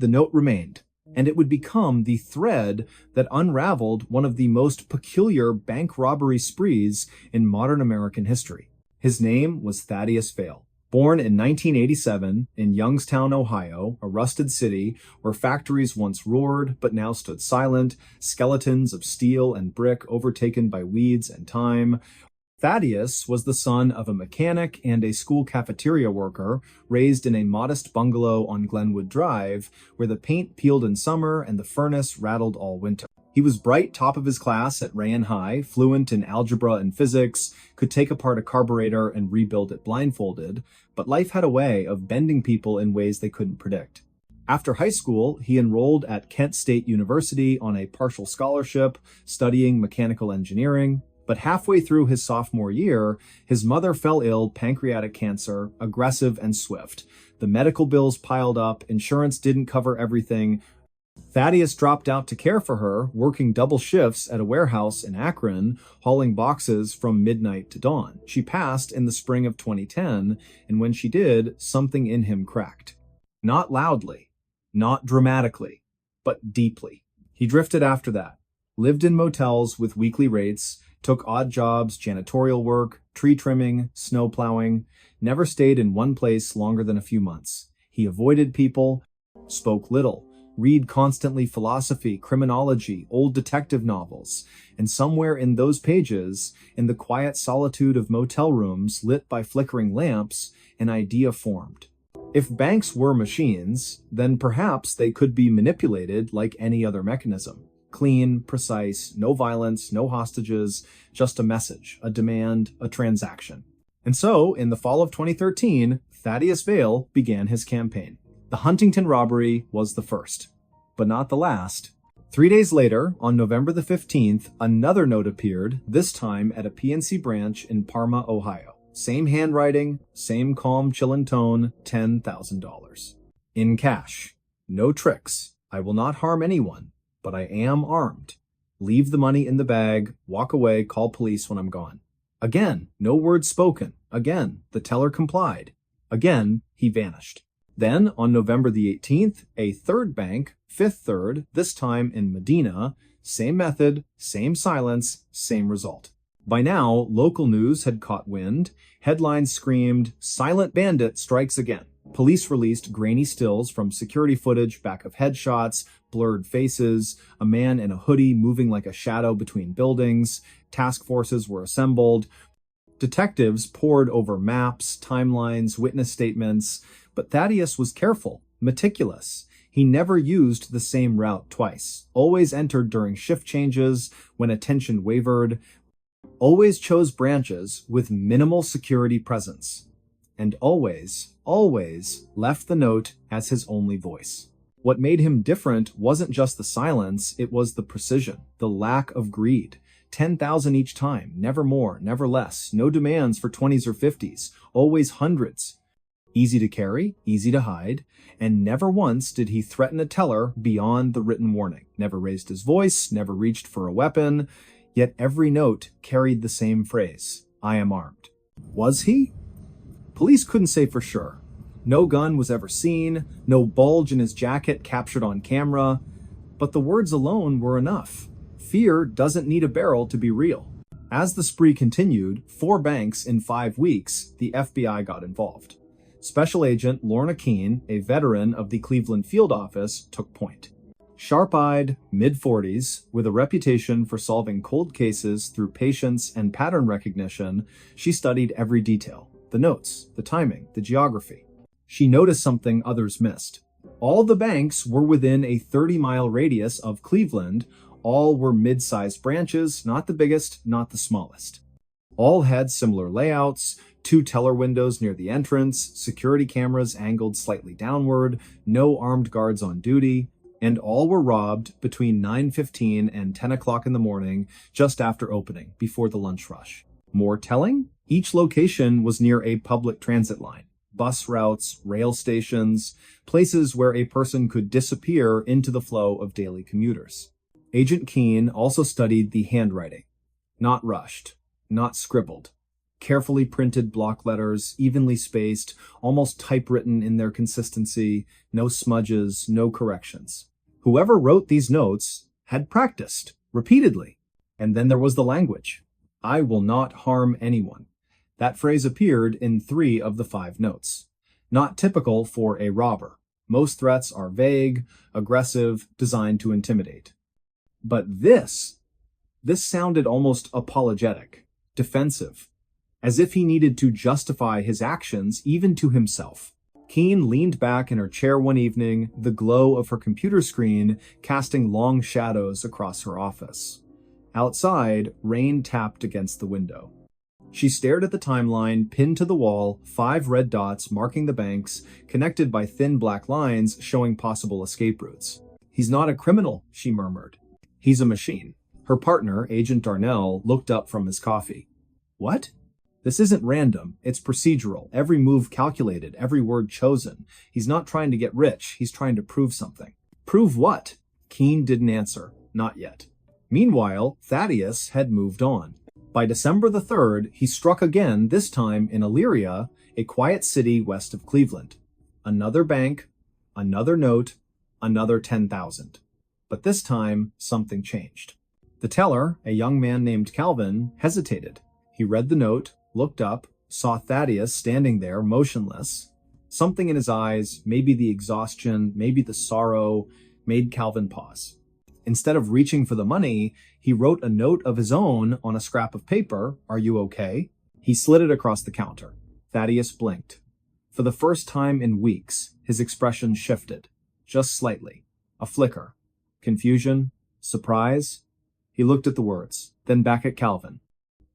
The note remained, and it would become the thread that unraveled one of the most peculiar bank robbery sprees in modern American history. His name was Thaddeus Vale. Born in 1987 in Youngstown, Ohio, a rusted city where factories once roared but now stood silent, skeletons of steel and brick overtaken by weeds and time, Thaddeus was the son of a mechanic and a school cafeteria worker raised in a modest bungalow on Glenwood Drive where the paint peeled in summer and the furnace rattled all winter. He was bright top of his class at Rayen High, fluent in algebra and physics, could take apart a carburetor and rebuild it blindfolded, but life had a way of bending people in ways they couldn't predict. After high school, he enrolled at Kent State University on a partial scholarship, studying mechanical engineering. But halfway through his sophomore year, his mother fell ill, pancreatic cancer, aggressive and swift. The medical bills piled up, insurance didn't cover everything. Thaddeus dropped out to care for her, working double shifts at a warehouse in Akron, hauling boxes from midnight to dawn. She passed in the spring of 2010, and when she did, something in him cracked. Not loudly, not dramatically, but deeply. He drifted after that, lived in motels with weekly rates, took odd jobs, janitorial work, tree trimming, snow plowing, never stayed in one place longer than a few months. He avoided people, spoke little, read constantly philosophy, criminology, old detective novels, and somewhere in those pages, in the quiet solitude of motel rooms lit by flickering lamps, an idea formed. If banks were machines, then perhaps they could be manipulated like any other mechanism. Clean, precise, no violence, no hostages, just a message, a demand, a transaction. And so, in the fall of 2013, Thaddeus Vale began his campaign. The Huntington robbery was the first, but not the last. 3 days later, on November the 15th, another note appeared, this time at a PNC branch in Parma, Ohio. Same handwriting, same calm, chilling tone, $10,000. In cash. No tricks. I will not harm anyone, but I am armed. Leave the money in the bag, walk away, call police when I'm gone. Again, no words spoken. Again, the teller complied. Again, he vanished. Then, on November the 18th, a third bank, Fifth Third, this time in Medina, same method, same silence, same result. By now, local news had caught wind. Headlines screamed, "Silent Bandit strikes again." Police released grainy stills from security footage, back of headshots, blurred faces, a man in a hoodie moving like a shadow between buildings. Task forces were assembled. Detectives pored over maps, timelines, witness statements, but Thaddeus was careful, meticulous. He never used the same route twice, always entered during shift changes, when attention wavered, always chose branches with minimal security presence, and always left the note as his only voice. What made him different wasn't just the silence, it was the precision, the lack of greed. 10,000 each time, never more, never less, no demands for 20s or 50s, always hundreds. Easy to carry, easy to hide, and never once did he threaten a teller beyond the written warning. Never raised his voice, never reached for a weapon, yet every note carried the same phrase, "I am armed." Was he? Police couldn't say for sure. No gun was ever seen, no bulge in his jacket captured on camera, but the words alone were enough. Fear doesn't need a barrel to be real. As the spree continued, 4 banks in 5 weeks, the FBI got involved. Special Agent Lorna Keene, a veteran of the Cleveland field office, took point. Sharp-eyed, mid-40s, with a reputation for solving cold cases through patience and pattern recognition, she studied every detail. The notes, the timing, the geography. She noticed something others missed. All the banks were within a 30-mile radius of Cleveland. All were mid-sized branches, not the biggest, not the smallest. All had similar layouts, 2 teller windows near the entrance, security cameras angled slightly downward, no armed guards on duty, and all were robbed between 9:15 and 10 o'clock in the morning, just after opening, before the lunch rush. More telling? Each location was near a public transit line. Bus routes, rail stations, places where a person could disappear into the flow of daily commuters. Agent Keene also studied the handwriting. Not rushed, not scribbled. Carefully printed block letters, evenly spaced, almost typewritten in their consistency, no smudges, no corrections. Whoever wrote these notes had practiced, repeatedly. And then there was the language. "I will not harm anyone." That phrase appeared in 3 of the 5 notes. Not typical for a robber. Most threats are vague, aggressive, designed to intimidate. But this sounded almost apologetic, defensive, as if he needed to justify his actions even to himself. Keene leaned back in her chair one evening, the glow of her computer screen casting long shadows across her office. Outside, rain tapped against the window. She stared at the timeline pinned to the wall, 5 red dots marking the banks, connected by thin black lines showing possible escape routes. "He's not a criminal," she murmured. "He's a machine." Her partner, Agent Darnell, looked up from his coffee. "What?" "This isn't random. It's procedural. Every move calculated, every word chosen. He's not trying to get rich. He's trying to prove something." "Prove what?" Keene didn't answer. Not yet. Meanwhile, Thaddeus had moved on. By December the 3rd, he struck again, this time in Elyria, a quiet city west of Cleveland. Another bank, another note, another 10,000. But this time, something changed. The teller, a young man named Calvin, hesitated. He read the note, looked up, saw Thaddeus standing there, motionless. Something in his eyes, maybe the exhaustion, maybe the sorrow, made Calvin pause. Instead of reaching for the money, he wrote a note of his own on a scrap of paper. "Are you okay?" He slid it across the counter. Thaddeus blinked. For the first time in weeks, his expression shifted. Just slightly. A flicker. Confusion. Surprise. He looked at the words, then back at Calvin.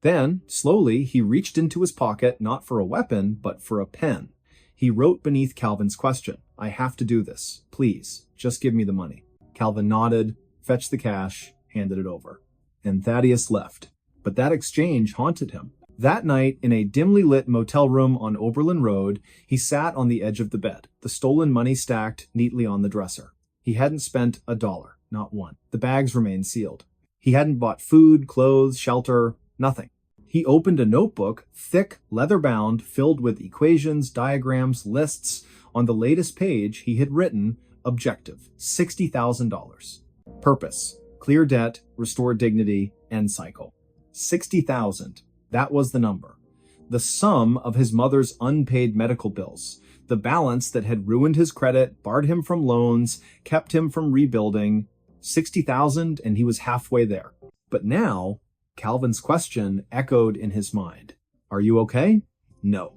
Then, slowly, he reached into his pocket, not for a weapon, but for a pen. He wrote beneath Calvin's question, "I have to do this. Please, just give me the money." Calvin nodded, fetched the cash, handed it over. And Thaddeus left. But that exchange haunted him. That night, in a dimly lit motel room on Oberlin Road, he sat on the edge of the bed, the stolen money stacked neatly on the dresser. He hadn't spent $1, not one. The bags remained sealed. He hadn't bought food, clothes, shelter, nothing. He opened a notebook, thick, leather-bound, filled with equations, diagrams, lists. On the latest page, he had written, "Objective, $60,000. Purpose, clear debt, restore dignity, end cycle." 60,000. That was the number. The sum of his mother's unpaid medical bills. The balance that had ruined his credit, barred him from loans, kept him from rebuilding. 60,000, and he was halfway there. But now, Calvin's question echoed in his mind. "Are you okay?" No,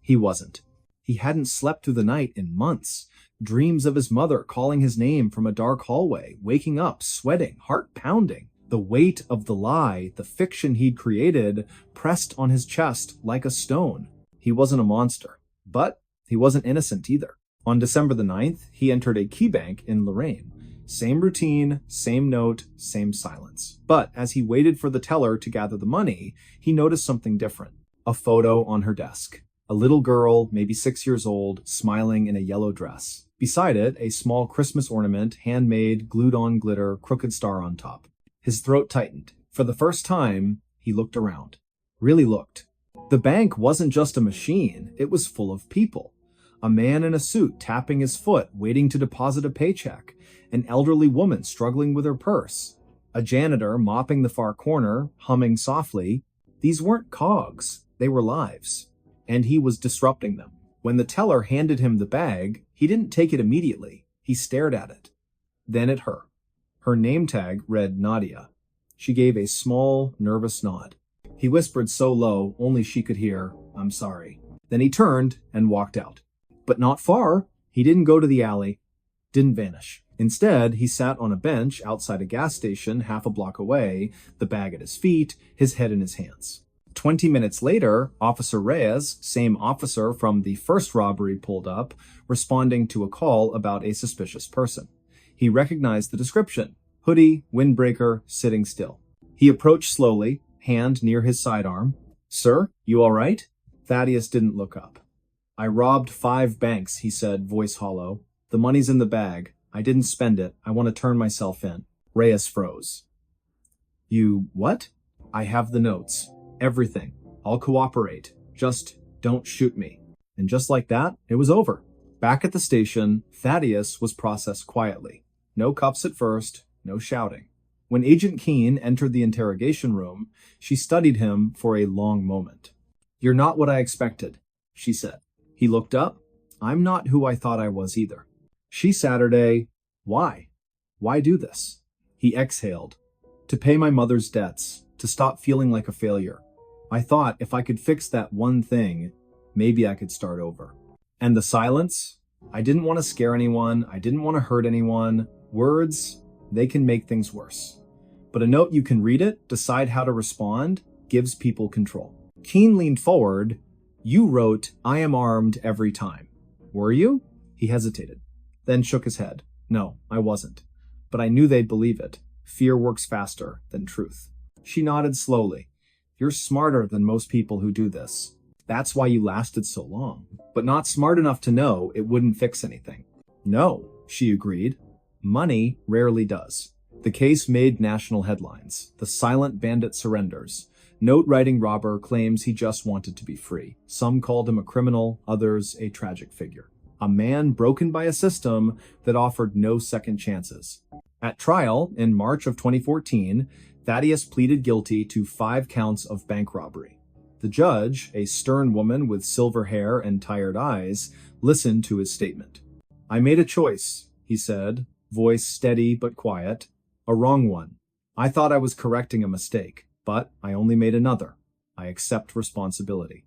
he wasn't. He hadn't slept through the night in months. Dreams of his mother calling his name from a dark hallway, waking up, sweating, heart pounding. The weight of the lie, the fiction he'd created, pressed on his chest like a stone. He wasn't a monster, but he wasn't innocent either. On December the 9th, he entered a key bank in Lorraine. Same routine, same note, same silence. But as he waited for the teller to gather the money, he noticed something different. A photo on her desk. A little girl, maybe 6 years old, smiling in a yellow dress. Beside it, a small Christmas ornament, handmade, glued-on glitter, crooked star on top. His throat tightened. For the first time, he looked around. Really looked. The bank wasn't just a machine, it was full of people. A man in a suit tapping his foot, waiting to deposit a paycheck. An elderly woman struggling with her purse. A janitor mopping the far corner, humming softly. These weren't cogs, they were lives. And he was disrupting them. When the teller handed him the bag, he didn't take it immediately. He stared at it. Then at her. Her name tag read Nadia. She gave a small, nervous nod. He whispered so low, only she could hear, "I'm sorry." Then he turned and walked out. But not far. He didn't go to the alley. Didn't vanish. Instead, he sat on a bench outside a gas station half a block away, the bag at his feet, his head in his hands. 20 minutes later, Officer Reyes, same officer from the first robbery, pulled up, responding to a call about a suspicious person. He recognized the description. Hoodie, windbreaker, sitting still. He approached slowly, hand near his sidearm. "Sir, you all right?" Thaddeus didn't look up. "I robbed 5 banks," he said, voice hollow. "The money's in the bag. I didn't spend it. I want to turn myself in." Reyes froze. "You what?" "I have the notes. Everything. I'll cooperate. Just don't shoot me." And just like that, it was over. Back at the station, Thaddeus was processed quietly. No cuffs at first, no shouting. When Agent Keene entered the interrogation room, she studied him for a long moment. "You're not what I expected," she said. He looked up. "I'm not who I thought I was either." She Saturday. "Why? Why do this?" He exhaled. "To pay my mother's debts, to stop feeling like a failure. I thought if I could fix that one thing, maybe I could start over." And the silence? I didn't want to scare anyone. I didn't want to hurt anyone. Words, they can make things worse. But a note, you can read it, decide how to respond, gives people control. Keen leaned forward. You wrote, "I am armed every time." Were you? He hesitated, then shook his head. No, I wasn't. But I knew they'd believe it. Fear works faster than truth. She nodded slowly. You're smarter than most people who do this. That's why you lasted so long, but not smart enough to know it wouldn't fix anything. No, she agreed. Money rarely does. The case made national headlines. The silent bandit surrenders. Note-writing robber claims he just wanted to be free. Some called him a criminal, others a tragic figure. A man broken by a system that offered no second chances. At trial, in March of 2014, Thaddeus pleaded guilty to 5 counts of bank robbery. The judge, a stern woman with silver hair and tired eyes, listened to his statement. I made a choice, he said, voice steady but quiet. A wrong one. I thought I was correcting a mistake, but I only made another. I accept responsibility.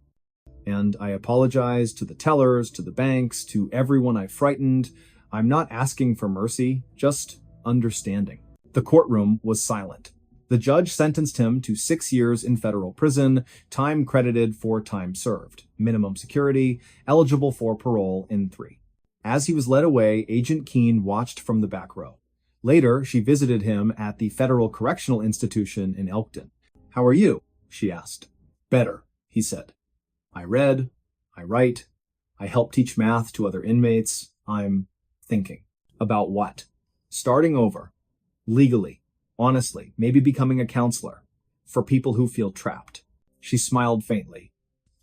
And I apologize to the tellers, to the banks, to everyone I frightened. I'm not asking for mercy, just understanding. The courtroom was silent. The judge sentenced him to 6 years in federal prison, time credited for time served, minimum security, eligible for parole in 3. As he was led away, Agent Keen watched from the back row. Later, she visited him at the Federal Correctional Institution in Elkton. How are you? She asked. Better, he said. I read, I write, I help teach math to other inmates. I'm thinking. About what? Starting over. Legally. Honestly, maybe becoming a counselor. For people who feel trapped. She smiled faintly.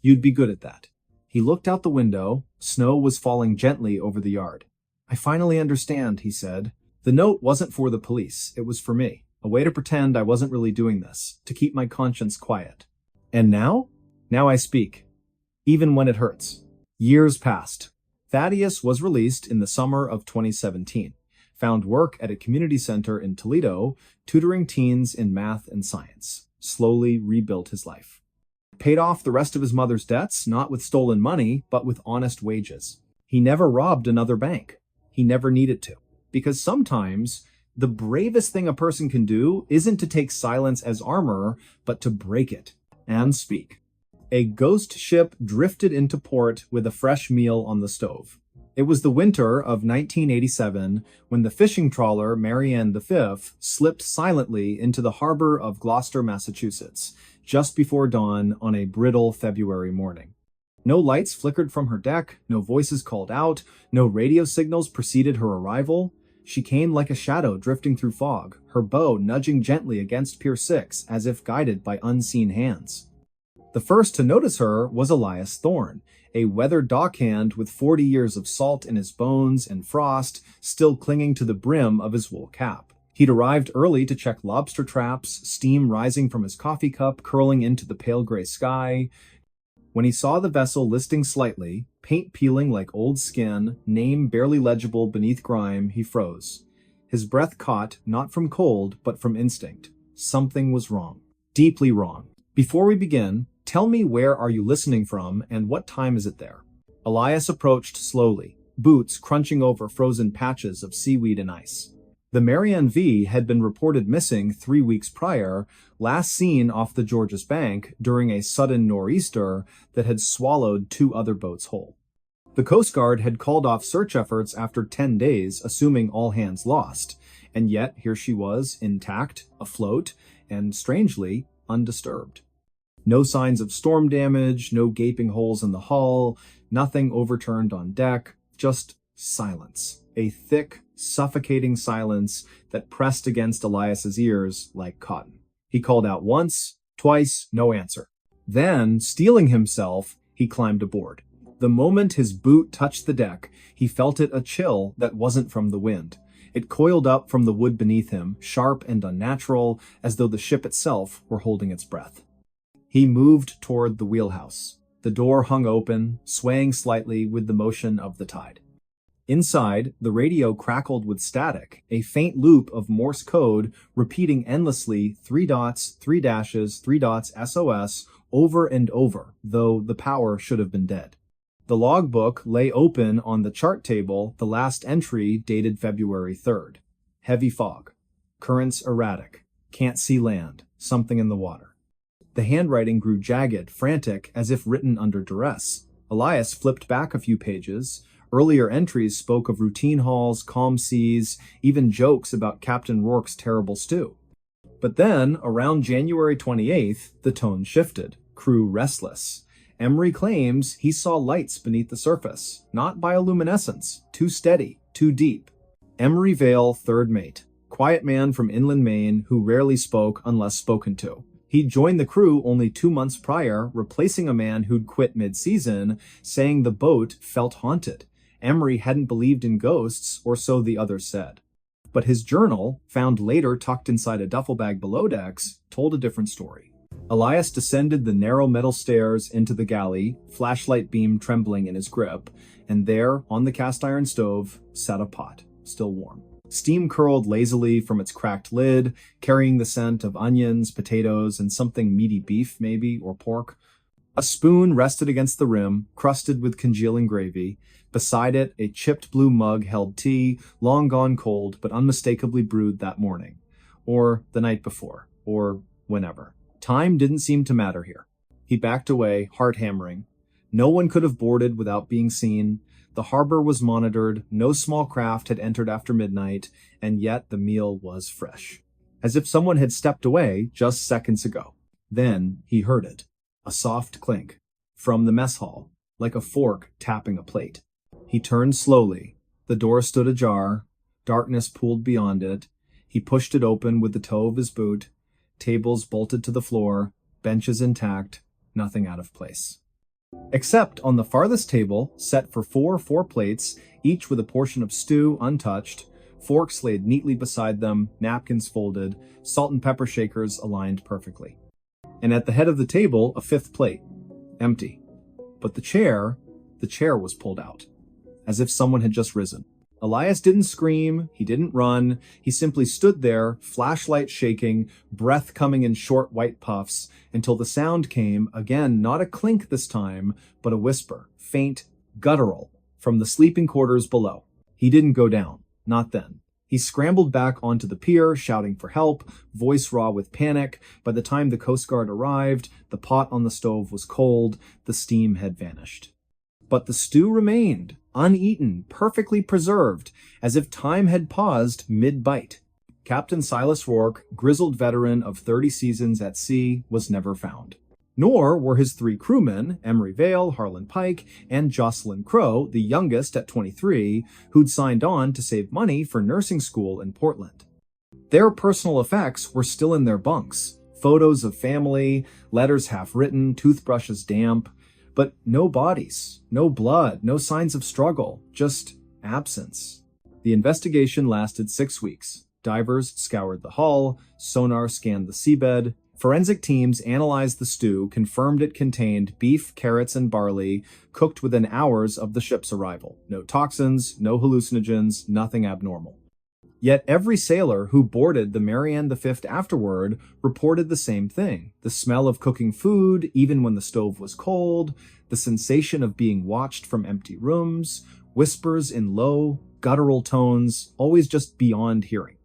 You'd be good at that. He looked out the window. Snow was falling gently over the yard. I finally understand, he said. The note wasn't for the police. It was for me. A way to pretend I wasn't really doing this. To keep my conscience quiet. And now? Now I speak. Even when it hurts. Years passed. Thaddeus was released in the summer of 2017. Found work at a community center in Toledo, tutoring teens in math and science. Slowly rebuilt his life. Paid off the rest of his mother's debts, not with stolen money, but with honest wages. He never robbed another bank. He never needed to. Because sometimes, the bravest thing a person can do isn't to take silence as armor, but to break it and speak. A ghost ship drifted into port with a fresh meal on the stove. It was the winter of 1987 when the fishing trawler Marianne V slipped silently into the harbor of Gloucester, Massachusetts, just before dawn on a brittle February morning. No lights flickered from her deck, no voices called out, no radio signals preceded her arrival. She came like a shadow drifting through fog, her bow nudging gently against Pier 6 as if guided by unseen hands. The first to notice her was Elias Thorne, a weathered dockhand with 40 years of salt in his bones and frost still clinging to the brim of his wool cap. He'd arrived early to check lobster traps, steam rising from his coffee cup curling into the pale gray sky. When he saw the vessel listing slightly, paint peeling like old skin, name barely legible beneath grime, he froze. His breath caught, not from cold, but from instinct. Something was wrong. Deeply wrong. Before we begin, tell me where are you listening from and what time is it there? Elias approached slowly, boots crunching over frozen patches of seaweed and ice. The Marianne V had been reported missing 3 weeks prior, last seen off the Georges Bank during a sudden nor'easter that had swallowed 2 other boats whole. The Coast Guard had called off search efforts after 10 days, assuming all hands lost, and yet here she was, intact, afloat, and strangely, undisturbed. No signs of storm damage, no gaping holes in the hull, nothing overturned on deck, just silence. A thick, suffocating silence that pressed against Elias's ears like cotton. He called out once, twice, no answer. Then, steeling himself, he climbed aboard. The moment his boot touched the deck, he felt it a chill that wasn't from the wind. It coiled up from the wood beneath him, sharp and unnatural, as though the ship itself were holding its breath. He moved toward the wheelhouse. The door hung open, swaying slightly with the motion of the tide. Inside, the radio crackled with static, a faint loop of Morse code repeating endlessly 3 dots, 3 dashes, 3 dots SOS over and over, though the power should have been dead. The logbook lay open on the chart table, the last entry dated February 3rd. Heavy fog. Currents erratic. Can't see land. Something in the water. The handwriting grew jagged, frantic, as if written under duress. Elias flipped back a few pages. Earlier entries spoke of routine hauls, calm seas, even jokes about Captain Rourke's terrible stew. But then, around January 28th, the tone shifted. Crew restless. Emery claims he saw lights beneath the surface, not bioluminescence, too steady, too deep. Emery Vale, third mate, quiet man from inland Maine who rarely spoke unless spoken to. He'd joined the crew only 2 months prior, replacing a man who'd quit mid-season, saying the boat felt haunted. Emery hadn't believed in ghosts, or so the others said. But his journal, found later tucked inside a duffel bag below decks, told a different story. Elias descended the narrow metal stairs into the galley, flashlight beam trembling in his grip, and there, on the cast iron stove, sat a pot, still warm. Steam curled lazily from its cracked lid, carrying the scent of onions, potatoes, and something meaty beef, maybe, or pork. A spoon rested against the rim, crusted with congealing gravy. Beside it, a chipped blue mug held tea, long gone cold, but unmistakably brewed that morning. Or the night before. Or whenever. Time didn't seem to matter here. He backed away, heart hammering. No one could have boarded without being seen. The harbor was monitored, no small craft had entered after midnight, and yet the meal was fresh. As if someone had stepped away just seconds ago. Then he heard it. A soft clink. From the mess hall, like a fork tapping a plate. He turned slowly. The door stood ajar. Darkness pooled beyond it. He pushed it open with the toe of his boot. Tables bolted to the floor. Benches intact. Nothing out of place. Except on the farthest table, set for four plates, each with a portion of stew untouched, forks laid neatly beside them, napkins folded, salt and pepper shakers aligned perfectly. And at the head of the table, a fifth plate. Empty. But the chair was pulled out. As if someone had just risen. Elias didn't scream, he didn't run, he simply stood there, flashlight shaking, breath coming in short white puffs, until the sound came, again not a clink this time, but a whisper, faint, guttural, from the sleeping quarters below. He didn't go down, not then. He scrambled back onto the pier, shouting for help, voice raw with panic. By the time the Coast Guard arrived, the pot on the stove was cold, the steam had vanished. But the stew remained, uneaten, perfectly preserved, as if time had paused mid-bite. Captain Silas Rourke, grizzled veteran of 30 seasons at sea, was never found. Nor were his 3 crewmen, Emery Vale, Harlan Pike, and Jocelyn Crow, the youngest at 23, who'd signed on to save money for nursing school in Portland. Their personal effects were still in their bunks. Photos of family, letters half-written, toothbrushes damp. But no bodies, no blood, no signs of struggle, just absence. The investigation lasted 6 weeks. Divers scoured the hull, sonar scanned the seabed, forensic teams analyzed the stew, confirmed it contained beef, carrots, and barley, cooked within hours of the ship's arrival. No toxins, no hallucinogens, nothing abnormal. Yet every sailor who boarded the Marianne V afterward reported the same thing. The smell of cooking food, even when the stove was cold, the sensation of being watched from empty rooms, whispers in low, guttural tones, always just beyond hearing.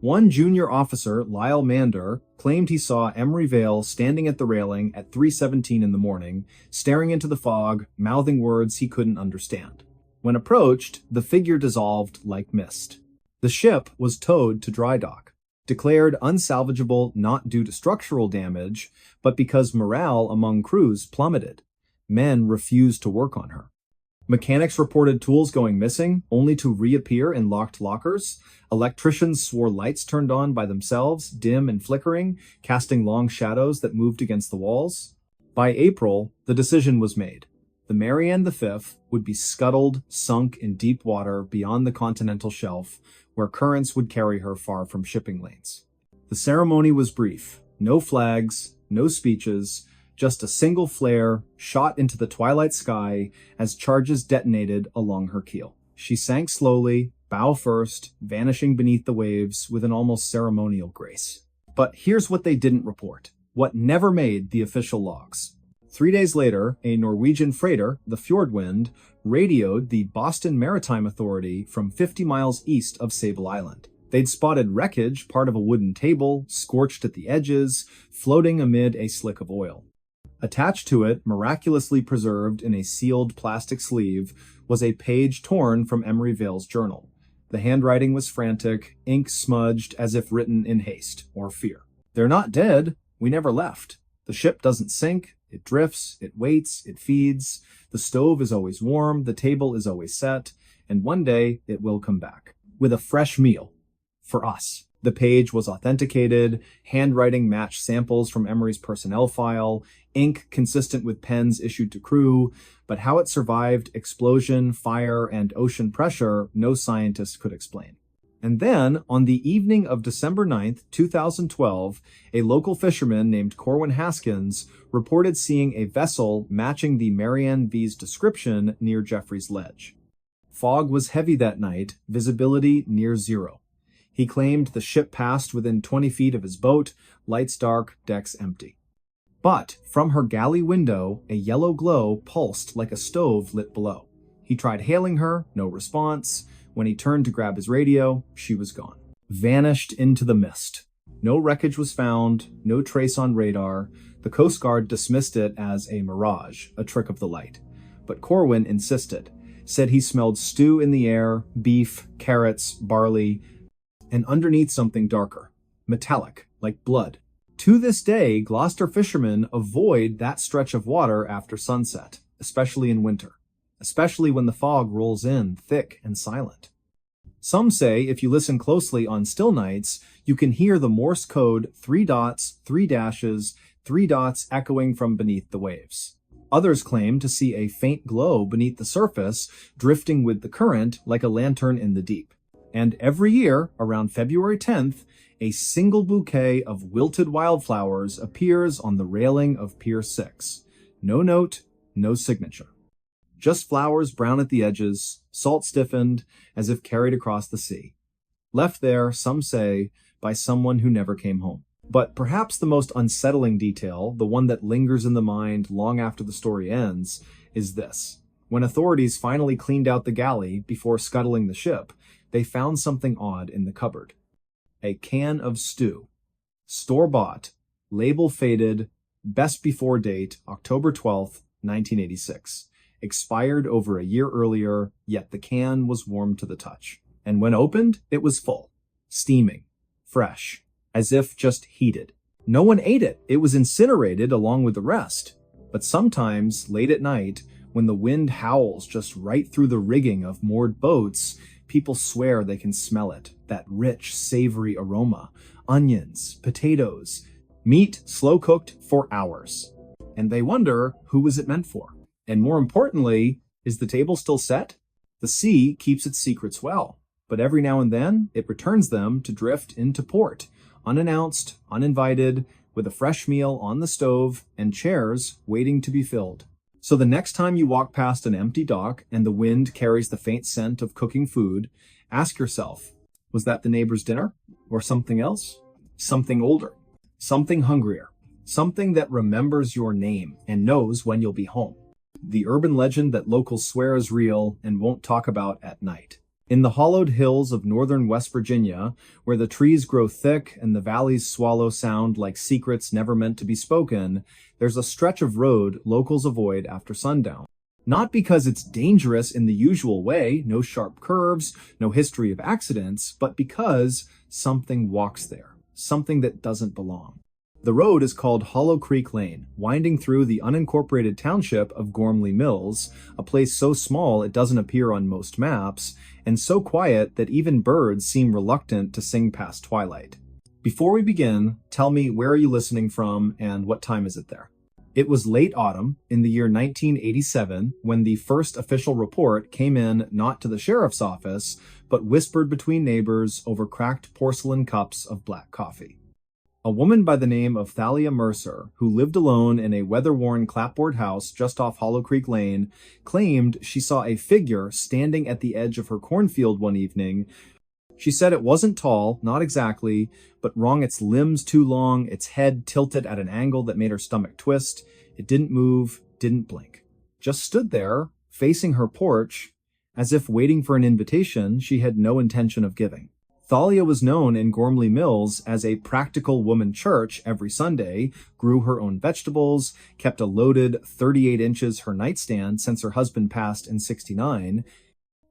One junior officer, Lyle Mander, claimed he saw Emery Vale standing at the railing at 3:17 in the morning, staring into the fog, mouthing words he couldn't understand. When approached, the figure dissolved like mist. The ship was towed to dry dock, declared unsalvageable not due to structural damage, but because morale among crews plummeted. Men refused to work on her. Mechanics reported tools going missing, only to reappear in locked lockers. Electricians swore lights turned on by themselves, dim and flickering, casting long shadows that moved against the walls. By April, the decision was made. The Marianne V would be scuttled, sunk in deep water beyond the continental shelf, where currents would carry her far from shipping lanes. The ceremony was brief. No flags, no speeches, just a single flare shot into the twilight sky as charges detonated along her keel. She sank slowly, bow first, vanishing beneath the waves with an almost ceremonial grace. But here's what they didn't report, what never made the official logs. 3 days later, a Norwegian freighter, the Fjordwind, radioed the Boston Maritime Authority from 50 miles east of Sable Island. They'd spotted wreckage, part of a wooden table, scorched at the edges, floating amid a slick of oil. Attached to it, miraculously preserved in a sealed plastic sleeve, was a page torn from Emery Vale's journal. The handwriting was frantic, ink smudged as if written in haste or fear. "They're not dead. We never left. The ship doesn't sink. It drifts, it waits, it feeds. The stove is always warm, the table is always set, and one day it will come back. With a fresh meal. For us." The page was authenticated, handwriting matched samples from Emery's personnel file, ink consistent with pens issued to crew, but how it survived explosion, fire, and ocean pressure, no scientist could explain. And then, on the evening of December 9th, 2012, a local fisherman named Corwin Haskins reported seeing a vessel matching the Marianne V's description near Jeffrey's Ledge. Fog was heavy that night, visibility near zero. He claimed the ship passed within 20 feet of his boat, lights dark, decks empty. But from her galley window, a yellow glow pulsed like a stove lit below. He tried hailing her, no response. When he turned to grab his radio, she was gone. Vanished into the mist. No wreckage was found, no trace on radar. The Coast Guard dismissed it as a mirage, a trick of the light. But Corwin insisted, said he smelled stew in the air, beef, carrots, barley, and underneath something darker, metallic, like blood. To this day, Gloucester fishermen avoid that stretch of water after sunset, especially in winter, especially when the fog rolls in thick and silent. Some say if you listen closely on still nights, you can hear the Morse code 3 dots, 3 dashes, 3 dots echoing from beneath the waves. Others claim to see a faint glow beneath the surface, drifting with the current like a lantern in the deep. And every year, around February 10th, a single bouquet of wilted wildflowers appears on the railing of Pier 6. No note, no signature. Just flowers brown at the edges, salt stiffened, as if carried across the sea. Left there, some say, by someone who never came home. But perhaps the most unsettling detail, the one that lingers in the mind long after the story ends, is this. When authorities finally cleaned out the galley before scuttling the ship, they found something odd in the cupboard. A can of stew. Store-bought, label faded, best before date, October 12th, 1986. Expired over a year earlier, yet the can was warm to the touch. And when opened, it was full. Steaming. Fresh. As if just heated. No one ate it. It was incinerated along with the rest. But sometimes, late at night, when the wind howls just right through the rigging of moored boats, people swear they can smell it, that rich, savory aroma. Onions, potatoes, meat slow-cooked for hours. And they wonder, who was it meant for? And more importantly, is the table still set? The sea keeps its secrets well, but every now and then, it returns them to drift into port, unannounced, uninvited, with a fresh meal on the stove and chairs waiting to be filled. So the next time you walk past an empty dock and the wind carries the faint scent of cooking food, ask yourself, was that the neighbor's dinner? Or something else? Something older? Something hungrier? Something that remembers your name and knows when you'll be home? The urban legend that locals swear is real and won't talk about at night. In the hollowed hills of northern West Virginia, where the trees grow thick and the valleys swallow sound like secrets never meant to be spoken, there's a stretch of road locals avoid after sundown. Not because it's dangerous in the usual way, no sharp curves, no history of accidents, but because something walks there, something that doesn't belong. The road is called Hollow Creek Lane, winding through the unincorporated township of Gormley Mills, a place so small it doesn't appear on most maps, and so quiet that even birds seem reluctant to sing past twilight. Before we begin, tell me, where are you listening from and what time is it there? It was late autumn in the year 1987 when the first official report came in not to the sheriff's office, but whispered between neighbors over cracked porcelain cups of black coffee. A woman by the name of Thalia Mercer, who lived alone in a weather-worn clapboard house just off Hollow Creek Lane, claimed she saw a figure standing at the edge of her cornfield one evening. She said it wasn't tall, not exactly, but wrung its limbs too long, its head tilted at an angle that made her stomach twist. It didn't move, didn't blink. Just stood there, facing her porch, as if waiting for an invitation she had no intention of giving. Thalia was known in Gormley Mills as a practical woman church every Sunday, grew her own vegetables, kept a loaded 38 inches her nightstand since her husband passed in '69.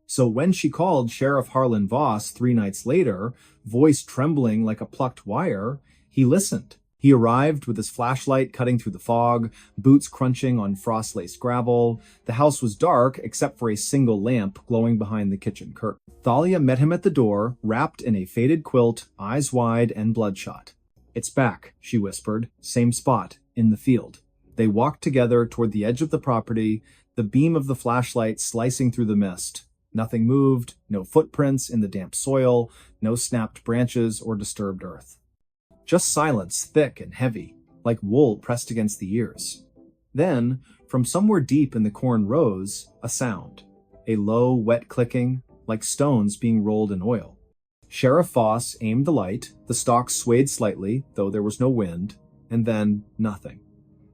So when she called Sheriff Harlan Voss 3 nights later, voice trembling like a plucked wire, he listened. He arrived with his flashlight cutting through the fog, boots crunching on frost-laced gravel. The house was dark except for a single lamp glowing behind the kitchen curtain. Thalia met him at the door, wrapped in a faded quilt, eyes wide and bloodshot. "It's back," she whispered. "Same spot, in the field." They walked together toward the edge of the property, the beam of the flashlight slicing through the mist. Nothing moved, no footprints in the damp soil, no snapped branches or disturbed earth. Just silence, thick and heavy, like wool pressed against the ears. Then, from somewhere deep in the corn rows, a sound. A low, wet clicking, like stones being rolled in oil. Sheriff Voss aimed the light, the stalk swayed slightly, though there was no wind, and then nothing.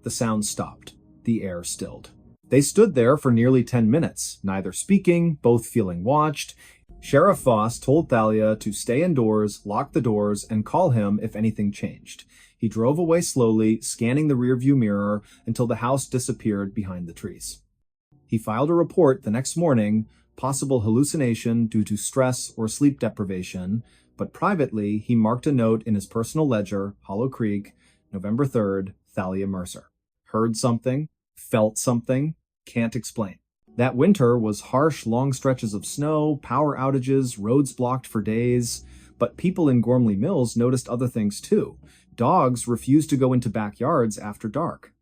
The sound stopped. The air stilled. They stood there for nearly 10 minutes, neither speaking, both feeling watched. Sheriff Voss told Thalia to stay indoors, lock the doors, and call him if anything changed. He drove away slowly, scanning the rearview mirror until the house disappeared behind the trees. He filed a report the next morning, possible hallucination due to stress or sleep deprivation, but privately he marked a note in his personal ledger, Hollow Creek, November 3rd, Thalia Mercer. Heard something, felt something, can't explain. That winter was harsh, long stretches of snow, power outages, roads blocked for days. But people in Gormley Mills noticed other things too. Dogs refused to go into backyards after dark.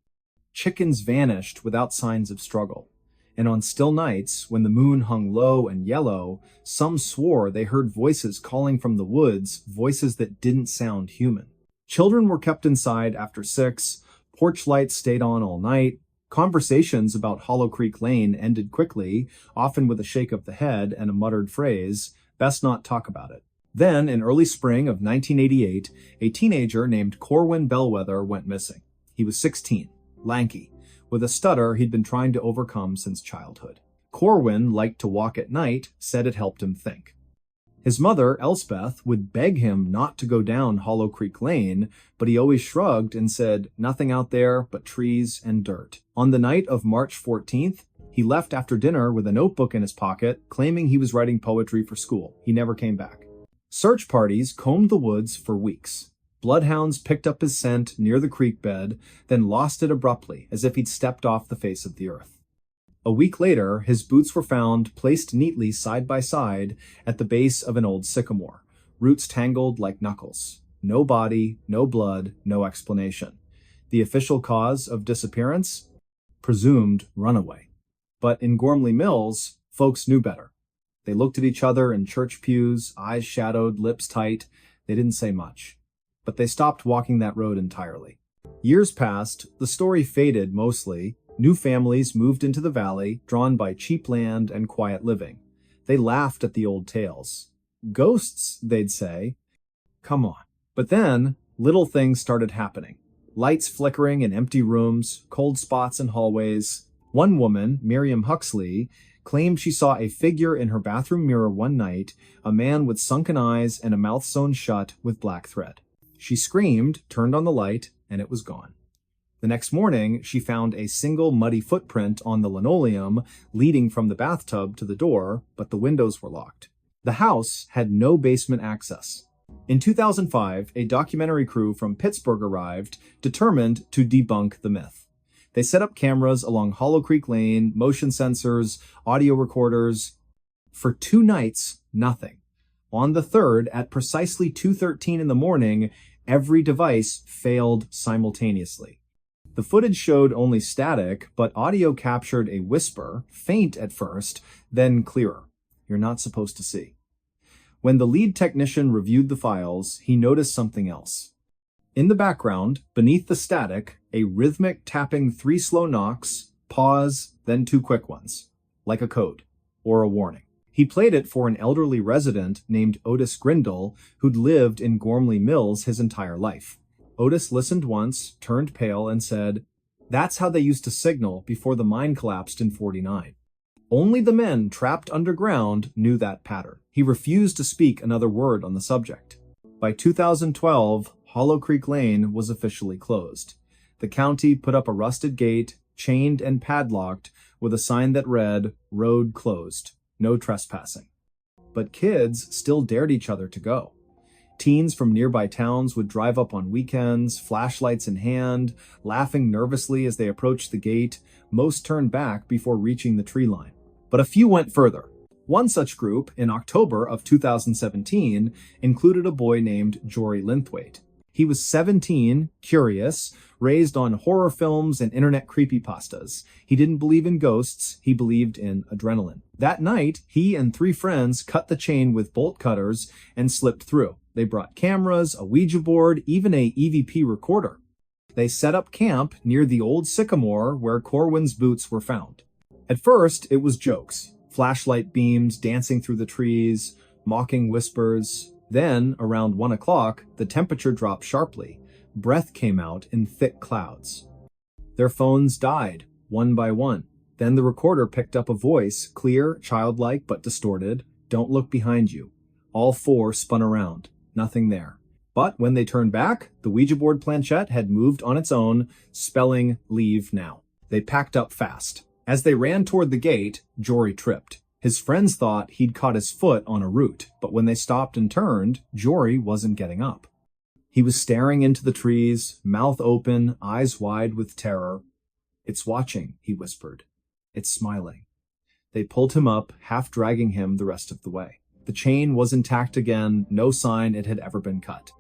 Chickens vanished without signs of struggle. And on still nights, when the moon hung low and yellow, some swore they heard voices calling from the woods, voices that didn't sound human. Children were kept inside after 6, porch lights stayed on all night. Conversations about Hollow Creek Lane ended quickly, often with a shake of the head and a muttered phrase, "Best not talk about it." Then, in early spring of 1988, a teenager named Corwin Bellwether went missing. He was 16, lanky, with a stutter he'd been trying to overcome since childhood. Corwin liked to walk at night, said it helped him think. His mother, Elspeth, would beg him not to go down Hollow Creek Lane, but he always shrugged and said, "Nothing out there but trees and dirt." On the night of March 14th, he left after dinner with a notebook in his pocket, claiming he was writing poetry for school. He never came back. Search parties combed the woods for weeks. Bloodhounds picked up his scent near the creek bed, then lost it abruptly, as if he'd stepped off the face of the earth. A week later, his boots were found placed neatly side by side at the base of an old sycamore, roots tangled like knuckles. No body, no blood, no explanation. The official cause of disappearance? Presumed runaway. But in Gormley Mills, folks knew better. They looked at each other in church pews, eyes shadowed, lips tight. They didn't say much. But they stopped walking that road entirely. Years passed, the story faded mostly. New families moved into the valley, drawn by cheap land and quiet living. They laughed at the old tales. Ghosts, they'd say. Come on. But then, little things started happening. Lights flickering in empty rooms, cold spots in hallways. One woman, Miriam Huxley, claimed she saw a figure in her bathroom mirror one night, a man with sunken eyes and a mouth sewn shut with black thread. She screamed, turned on the light, and it was gone. The next morning, she found a single muddy footprint on the linoleum leading from the bathtub to the door, but the windows were locked. The house had no basement access. In 2005, a documentary crew from Pittsburgh arrived, determined to debunk the myth. They set up cameras along Hollow Creek Lane, motion sensors, audio recorders. For 2 nights, nothing. On the 3rd, at precisely 2:13 in the morning, every device failed simultaneously. The footage showed only static, but audio captured a whisper, faint at first, then clearer. You're not supposed to see. When the lead technician reviewed the files, he noticed something else. In the background, beneath the static, a rhythmic tapping 3 slow knocks, pause, then 2 quick ones, like a code or a warning. He played it for an elderly resident named Otis Grindle, who'd lived in Gormley Mills his entire life. Otis listened once, turned pale, and said, "That's how they used to signal before the mine collapsed in '49. Only the men trapped underground knew that pattern." He refused to speak another word on the subject. By 2012, Hollow Creek Lane was officially closed. The county put up a rusted gate, chained and padlocked, with a sign that read, "Road closed, no trespassing." But kids still dared each other to go. Teens from nearby towns would drive up on weekends, flashlights in hand, laughing nervously as they approached the gate. Most turned back before reaching the tree line. But a few went further. One such group, in October of 2017, included a boy named Jory Linthwaite. He was 17, curious, raised on horror films and internet creepypastas. He didn't believe in ghosts, he believed in adrenaline. That night, he and 3 friends cut the chain with bolt cutters and slipped through. They brought cameras, a Ouija board, even a EVP recorder. They set up camp near the old sycamore where Corwin's boots were found. At first, it was jokes. Flashlight beams dancing through the trees, mocking whispers. Then, around 1 o'clock, the temperature dropped sharply. Breath came out in thick clouds. Their phones died, one by one. Then the recorder picked up a voice, clear, childlike, but distorted. "Don't look behind you." All 4 spun around. Nothing there. But when they turned back, the Ouija board planchette had moved on its own, spelling "Leave now." They packed up fast. As they ran toward the gate, Jory tripped. His friends thought he'd caught his foot on a root, but when they stopped and turned, Jory wasn't getting up. He was staring into the trees, mouth open, eyes wide with terror. "It's watching," he whispered. "It's smiling." They pulled him up, half dragging him the rest of the way. The chain was intact again, no sign it had ever been cut.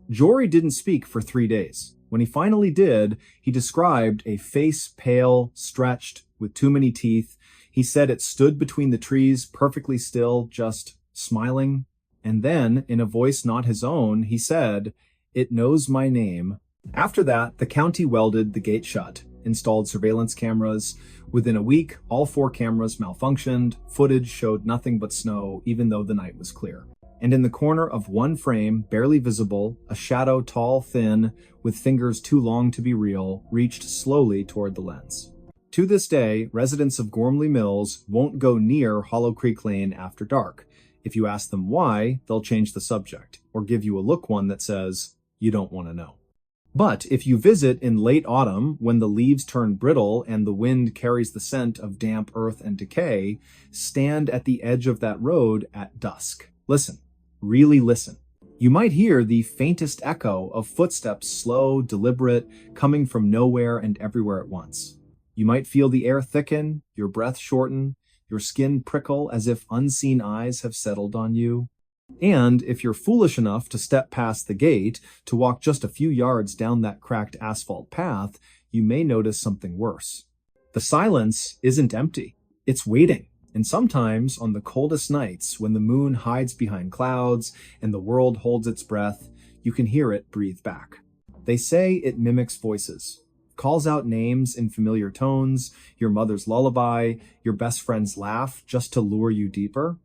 Jory didn't speak for 3 days. When he finally did, he described a face pale, stretched, with too many teeth. He said it stood between the trees, perfectly still, just smiling. And then, in a voice not his own, he said, "It knows my name." After that, the county welded the gate shut, installed surveillance cameras. Within a week, all 4 cameras malfunctioned. Footage showed nothing but snow, even though the night was clear. And in the corner of one frame, barely visible, a shadow tall, thin, with fingers too long to be real, reached slowly toward the lens. To this day, residents of Gormley Mills won't go near Hollow Creek Lane after dark. If you ask them why, they'll change the subject, or give you a look one that says, "You don't want to know." But if you visit in late autumn, when the leaves turn brittle and the wind carries the scent of damp earth and decay, stand at the edge of that road at dusk. Listen, really listen. You might hear the faintest echo of footsteps, slow, deliberate, coming from nowhere and everywhere at once. You might feel the air thicken, your breath shorten, your skin prickle as if unseen eyes have settled on you. And if you're foolish enough to step past the gate, to walk just a few yards down that cracked asphalt path, you may notice something worse. The silence isn't empty. It's waiting. And sometimes, on the coldest nights, when the moon hides behind clouds and the world holds its breath, you can hear it breathe back. They say it mimics voices. Calls out names in familiar tones, your mother's lullaby, your best friend's laugh, just to lure you deeper.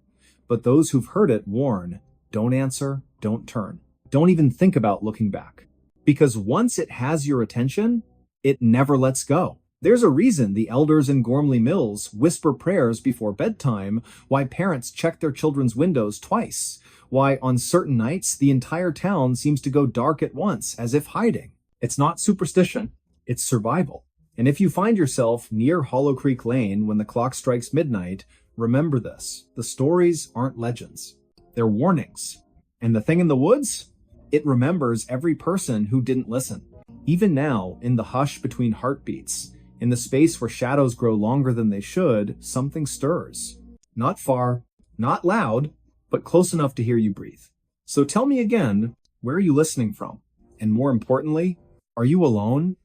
But those who've heard it warn, don't answer, don't turn. Don't even think about looking back. Because once it has your attention, it never lets go. There's a reason the elders in Gormley Mills whisper prayers before bedtime, why parents check their children's windows twice, why on certain nights the entire town seems to go dark at once, as if hiding. It's not superstition. It's survival. And if you find yourself near Hollow Creek Lane when the clock strikes midnight, remember this. The stories aren't legends. They're warnings. And the thing in the woods? It remembers every person who didn't listen. Even now, in the hush between heartbeats, in the space where shadows grow longer than they should, something stirs. Not far, not loud, but close enough to hear you breathe. So tell me again, where are you listening from? And more importantly, are you alone?